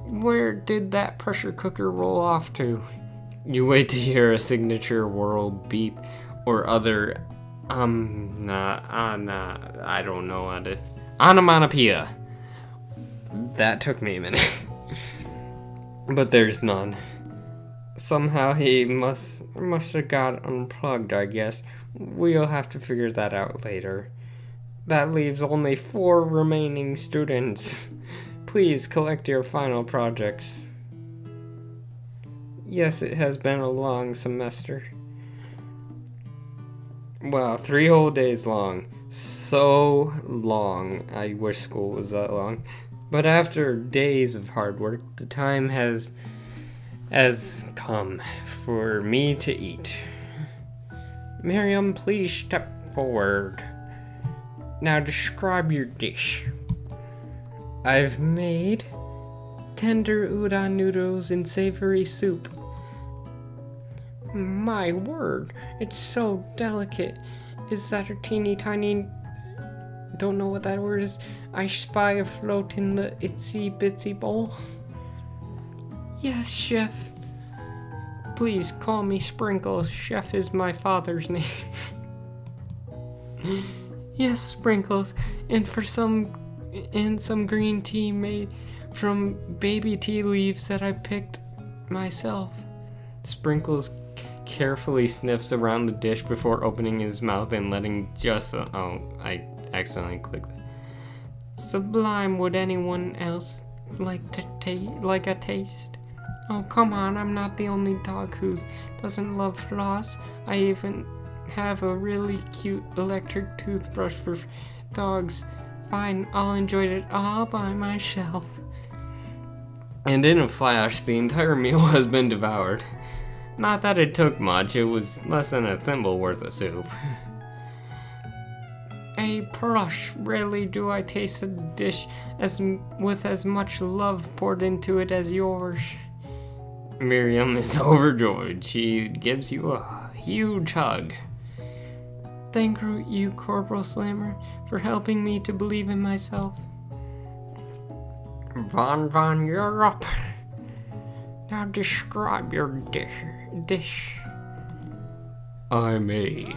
Where did that pressure cooker roll off to? You wait to hear a signature world beep or other, I don't know how to, onomatopoeia. That took me a minute. But there's none. Somehow he must have got unplugged, I guess. We'll have to figure that out later. That leaves only 4 remaining students. Please collect your final projects. Yes, it has been a long semester. Wow, 3 whole days long. So long. I wish school was that long. But after days of hard work, the time has come for me to eat. Miriam, please step forward. Now describe your dish. I've made tender udon noodles and savory soup. My word, it's so delicate. Is that a teeny tiny... Don't know what that word is. I spy afloat in the itsy bitsy bowl. Yes, Chef. Please call me Sprinkles. Chef is my father's name. Yes, Sprinkles. And some green tea made from baby tea leaves that I picked myself. Sprinkles carefully sniffs around the dish before opening his mouth and letting just... I accidentally clicked that. Sublime. Would anyone else like a taste? Oh, come on, I'm not the only dog who doesn't love floss. I even have a really cute electric toothbrush for dogs. Fine, I'll enjoy it all by myself. And in a flash, the entire meal has been devoured. Not that it took much, it was less than a thimble worth of soup. A plush, rarely do I taste a dish with as much love poured into it as yours. Miriam is overjoyed. She gives you a huge hug. Thank you, Corporal Slammer, for helping me to believe in myself. Von, you're up. Now describe your dish. I made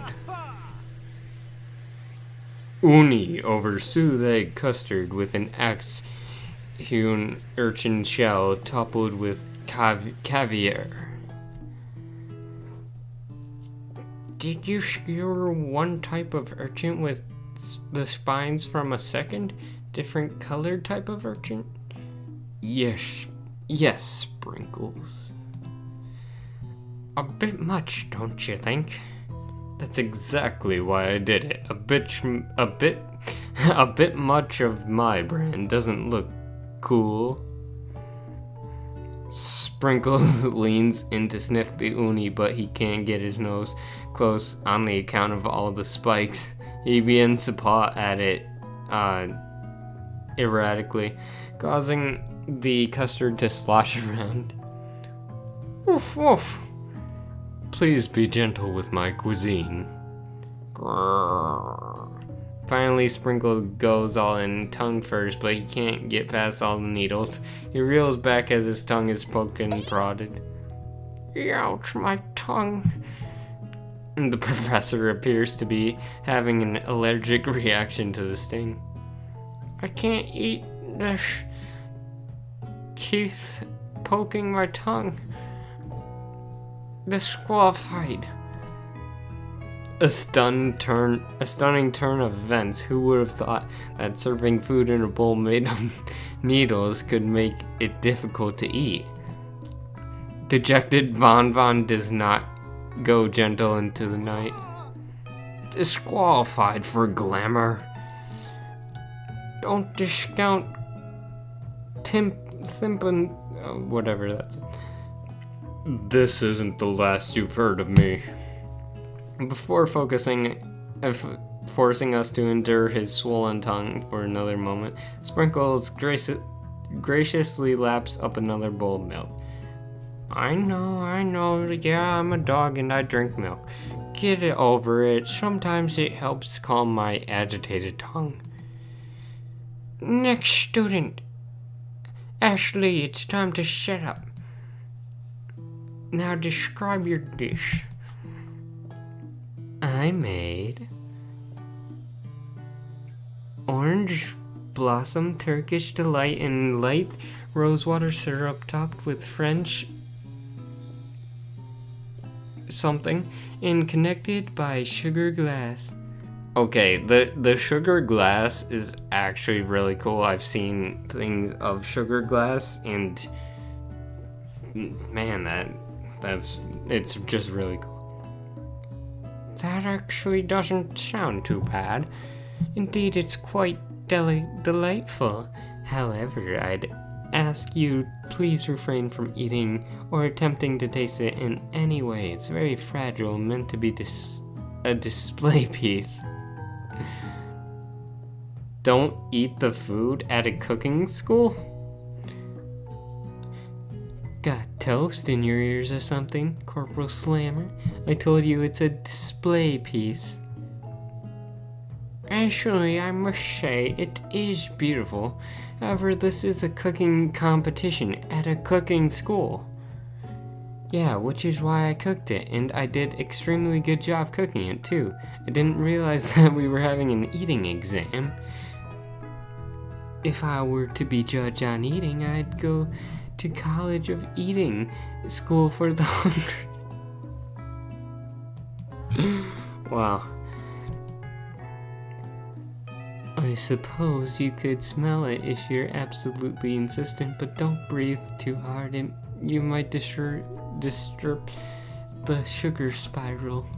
uni over soothe egg custard with an axe-hewn urchin shell toppled with caviar. Did you skewer one type of urchin with the spines from a second, different colored type of urchin? Yes, Sprinkles. A bit much, don't you think? That's exactly why I did it. A bit much of my brand doesn't look cool. Sprinkles leans in to sniff the uni, but he can't get his nose close on the account of all the spikes. He begins to paw at it erratically, causing the custard to slosh around. Woof woof. Please be gentle with my cuisine. Grrr. Finally, Sprinkle goes all in tongue first, but he can't get past all the needles. He reels back as his tongue is poked and prodded. Ouch, my tongue. The professor appears to be having an allergic reaction to the sting. I can't eat this. Keeps poking my tongue. Disqualified. A stunning turn of events. Who would have thought that serving food in a bowl made of needles could make it difficult to eat? Dejected, Von does not go gentle into the night. Disqualified for glamour. Don't discount Thimpin, whatever that's. This isn't the last you've heard of me. Before forcing us to endure his swollen tongue for another moment, Sprinkles graciously laps up another bowl of milk. I know, yeah, I'm a dog and I drink milk. Get it over it. Sometimes it helps calm my agitated tongue. Next student. Ashley, it's time to shut up. Now describe your dish. I made orange blossom Turkish delight and light rosewater syrup topped with French something and connected by sugar glass. Okay, the sugar glass is actually really cool. I've seen things of sugar glass and man, it's just really cool. That actually doesn't sound too bad. Indeed, it's quite delightful. However, I'd ask you please refrain from eating or attempting to taste it in any way. It's very fragile, meant to be a display piece. Don't eat the food at a cooking school? Got toast in your ears or something, Corporal Slammer? I told you it's a display piece. Actually, I must say, it is beautiful. However, this is a cooking competition at a cooking school. Yeah, which is why I cooked it, and I did extremely good job cooking it too. I didn't realize that we were having an eating exam. If I were to be judged on eating, I'd go to College of Eating, School for the Hungry. Wow. I suppose you could smell it if you're absolutely insistent, but don't breathe too hard and you might disturb the sugar spiral.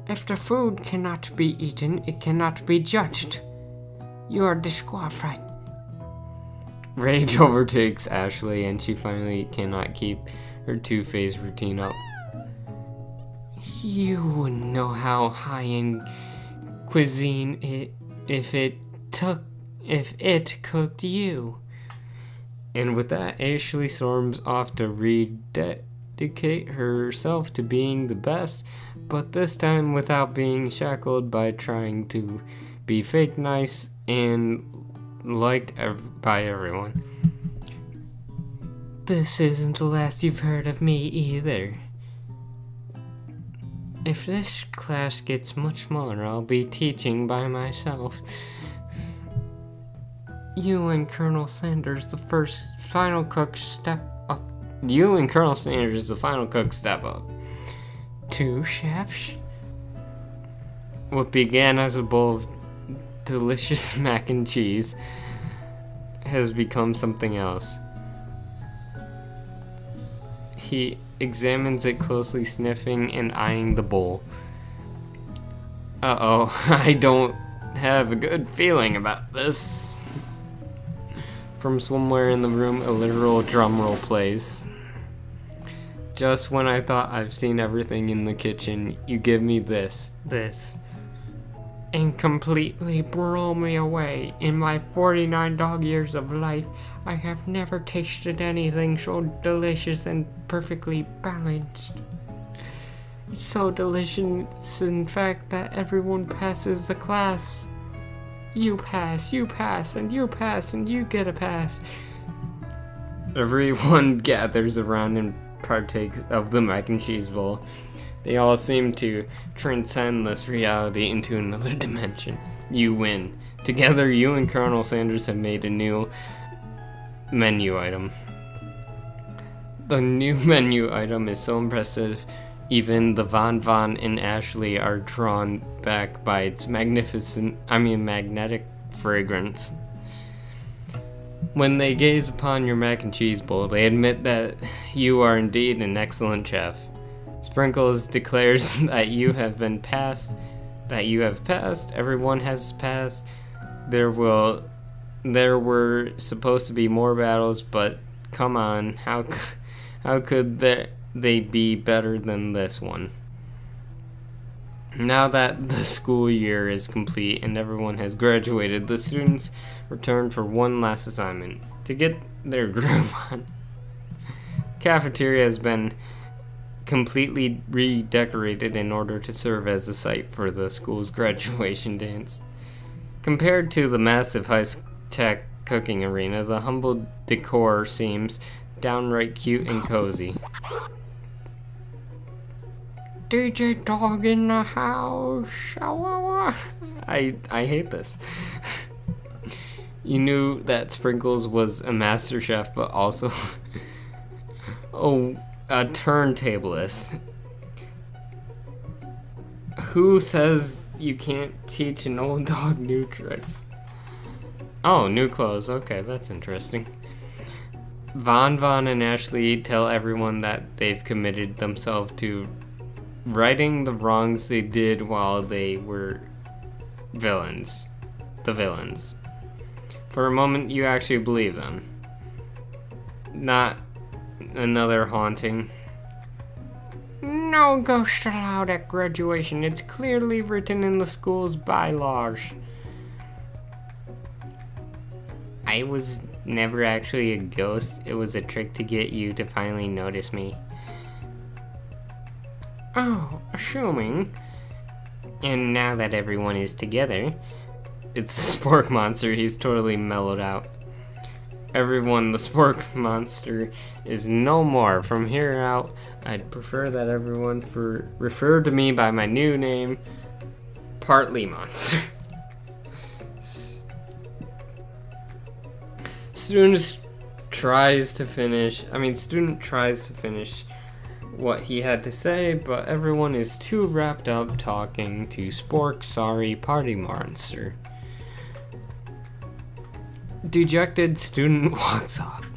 If the food cannot be eaten, it cannot be judged. You are disqualified. Rage overtakes Ashley and she finally cannot keep her two-phase routine up. You wouldn't know how high-end cuisine if it cooked you. And with that, Ashley storms off to rededicate herself to being the best, but this time without being shackled by trying to be fake nice and liked by everyone. This isn't the last you've heard of me either. If this class gets much smaller, I'll be teaching by myself. You and Colonel Sanders, the final cook, step up. You and Colonel Sanders, the final cook, step up. 2 chefs? What began as a bowl of delicious mac and cheese has become something else. He examines it closely, sniffing and eyeing the bowl. Uh-oh, I don't have a good feeling about this. From somewhere in the room, a literal drum roll plays. Just when I thought I've seen everything in the kitchen, you give me this, and completely blow me away. In my 49 dog years of life, I have never tasted anything so delicious and perfectly balanced. It's so delicious, in fact, that everyone passes the class. You pass, and you pass, and you get a pass. Everyone gathers around and partakes of the mac and cheese bowl. They all seem to transcend this reality into another dimension. You win. Together, you and Colonel Sanders have made a new menu item. The new menu item is so impressive, even the Von and Ashley are drawn back by its magnetic fragrance. When they gaze upon your mac and cheese bowl, they admit that you are indeed an excellent chef. Sprinkles declares that you have passed, everyone has passed. There were supposed to be more battles, but come on, how could they be better than this one? Now that the school year is complete and everyone has graduated, the students return for one last assignment, to get their groove on. The cafeteria has been completely redecorated in order to serve as a site for the school's graduation dance. Compared to the massive high-tech cooking arena, the humble decor seems downright cute and cozy. DJ Dog in the house. I hate this. You knew that Sprinkles was a master chef, but also a turntablist. Who says you can't teach an old dog new tricks? Oh, new clothes. Okay, that's interesting. Von and Ashley tell everyone that they've committed themselves to righting the wrongs they did while they were villains. The villains. For a moment, you actually believe them. Not another haunting. No ghost allowed at graduation. It's clearly written in the school's bylaws. I was never actually a ghost. It was a trick to get you to finally notice me. Oh, assuming. And now that everyone is together, it's a spork monster. He's totally mellowed out. Everyone, the spork monster is no more. From here out, I'd prefer that everyone refer to me by my new name, Partly Monster. Student tries to finish what he had to say, but everyone is too wrapped up talking to Spork, sorry, Party Monster. Dejected student walks off.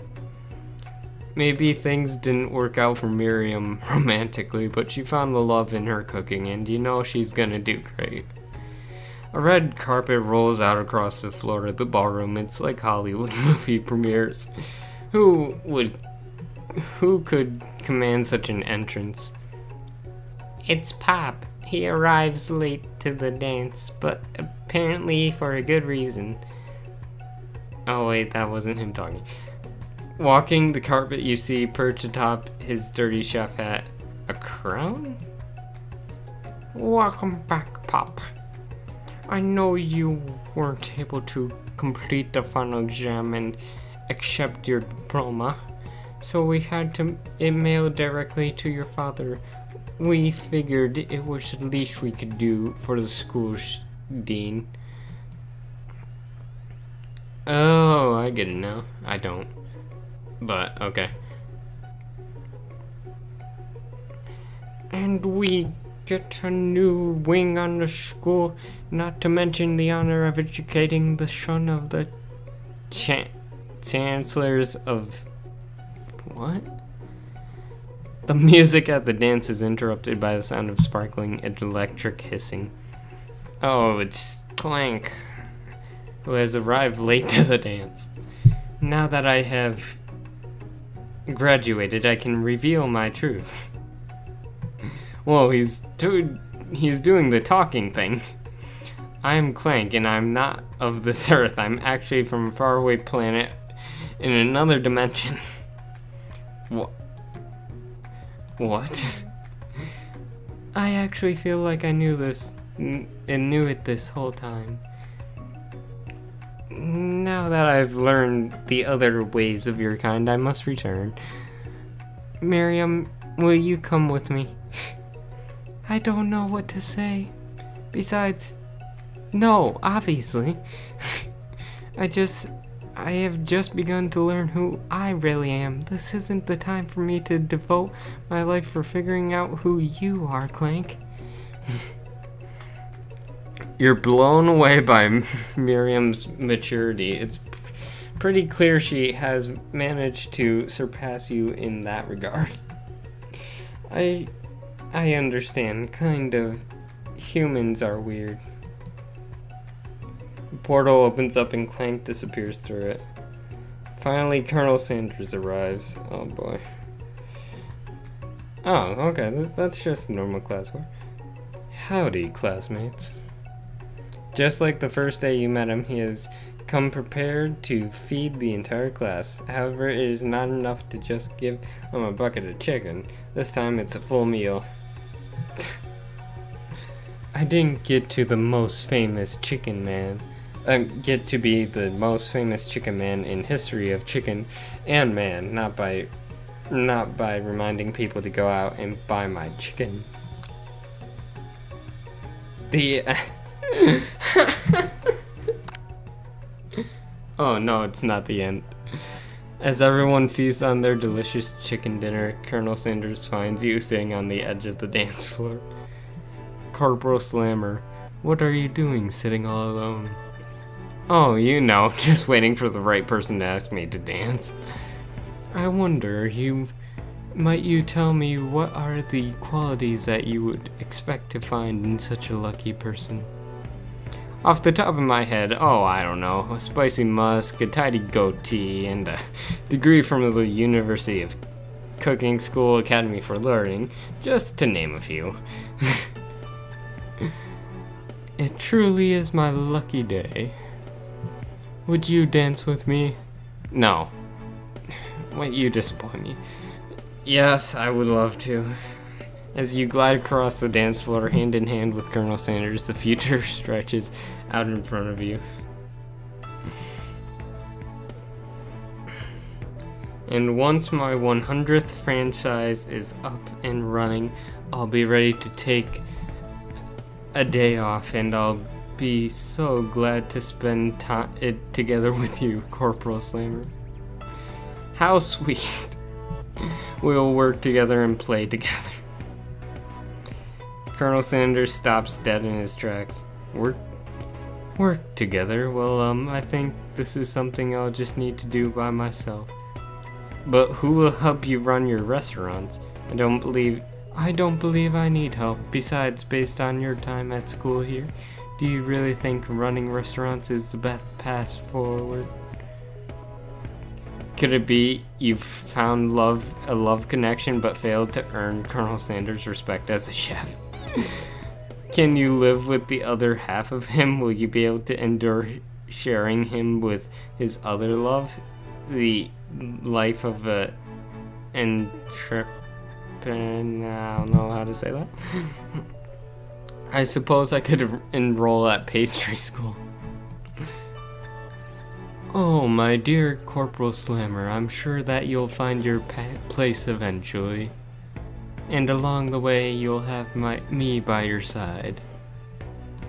Maybe things didn't work out for Miriam romantically, but she found the love in her cooking, and you know she's gonna do great. A red carpet rolls out across the floor of the ballroom. It's like Hollywood movie premieres. Who could command such an entrance? It's Pop. He arrives late to the dance, but apparently for a good reason. Oh wait, that wasn't him talking. Walking the carpet, you see perched atop his dirty chef hat a crown? Welcome back, Pop. I know you weren't able to complete the final exam and accept your diploma, so we had to mail directly to your father. We figured it was the least we could do for the school's dean. Oh, I get it now. I don't. But, okay. And we get a new wing on the school, not to mention the honor of educating the son of the chancellors of... What? The music at the dance is interrupted by the sound of sparkling and electric hissing. Oh, it's Clank, who has arrived late to the dance. Now that I have graduated, I can reveal my truth. Whoa, he's doing the talking thing. I am Clank, and I'm not of this earth. I'm actually from a faraway planet in another dimension. What? I actually feel like I knew this and knew it this whole time. Now that I've learned the other ways of your kind, I must return. Miriam, will you come with me? I don't know what to say. Besides, no, obviously. I have just begun to learn who I really am. This isn't the time for me to devote my life for figuring out who you are, Clank. You're blown away by Miriam's maturity. It's pretty clear she has managed to surpass you in that regard. I understand, kind of. Humans are weird. The portal opens up and Clank disappears through it. Finally, Colonel Sanders arrives. Oh boy. Oh, okay, that's just normal classwork. Howdy, classmates. Just like the first day you met him, he has come prepared to feed the entire class. However, it is not enough to just give them a bucket of chicken. This time it's a full meal. I didn't get to the most famous chicken man. Get to be the most famous chicken man in history of chicken and man, not by reminding people to go out and buy my chicken. Oh no, it's not the end. As everyone feasts on their delicious chicken dinner, Colonel Sanders finds you sitting on the edge of the dance floor. Corporal Slammer, what are you doing sitting all alone? Oh, you know, just waiting for the right person to ask me to dance. I wonder, might you tell me what are the qualities that you would expect to find in such a lucky person? Off the top of my head, I don't know, a spicy musk, a tidy goatee, and a degree from the University of Cooking School Academy for Learning, just to name a few. It truly is my lucky day. Would you dance with me? No. Wait, you disappoint me. Yes, I would love to. As you glide across the dance floor hand in hand with Colonel Sanders, the future stretches out in front of you. And once my 100th franchise is up and running, I'll be ready to take a day off, and I'll be so glad to spend it together with you, Corporal Slammer. How sweet. We'll work together and play together. Colonel Sanders stops dead in his tracks. Work together? Well, I think this is something I'll just need to do by myself. But who will help you run your restaurants? I don't believe I need help. Besides, based on your time at school here, do you really think running restaurants is the best path forward? Could it be you've found a love connection but failed to earn Colonel Sanders' respect as a chef? Can you live with the other half of him? Will you be able to endure sharing him with his other love? the life of a entrepreneur. I don't know how to say that. I suppose I could enroll at pastry school. Oh, my dear Corporal Slammer, I'm sure that you'll find your place eventually. And along the way, you'll have me by your side.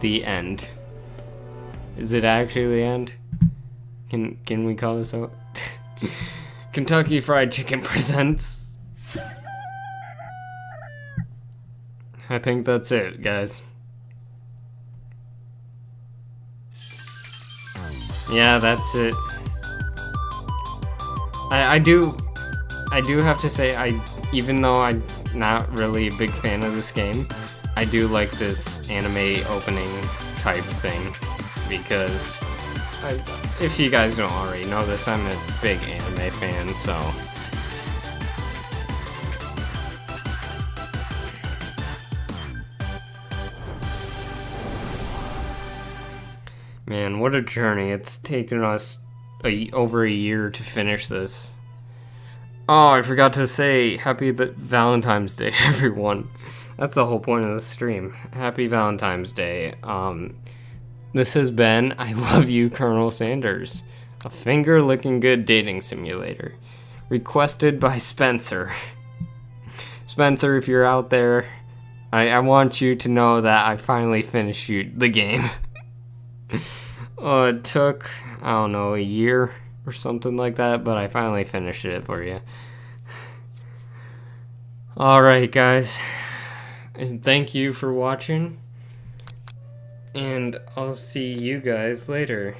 The end. Is it actually the end? Can we call this out? Kentucky Fried Chicken presents. I think that's it, guys. Yeah, that's it. I do have to say, even though I'm not really a big fan of this game, I do like this anime opening type thing, because if you guys don't already know this, I'm a big anime fan, so. Man, what a journey. It's taken us over a year to finish this. Oh, I forgot to say happy Valentine's Day, everyone. That's the whole point of the stream. Happy Valentine's Day. This has been I Love You, Colonel Sanders, a finger-licking good dating simulator. Requested by Spencer. Spencer, if you're out there, I want you to know that I finally finished the game. It took, I don't know, a year or something like that, but I finally finished it for you. Alright, guys. And thank you for watching. And I'll see you guys later.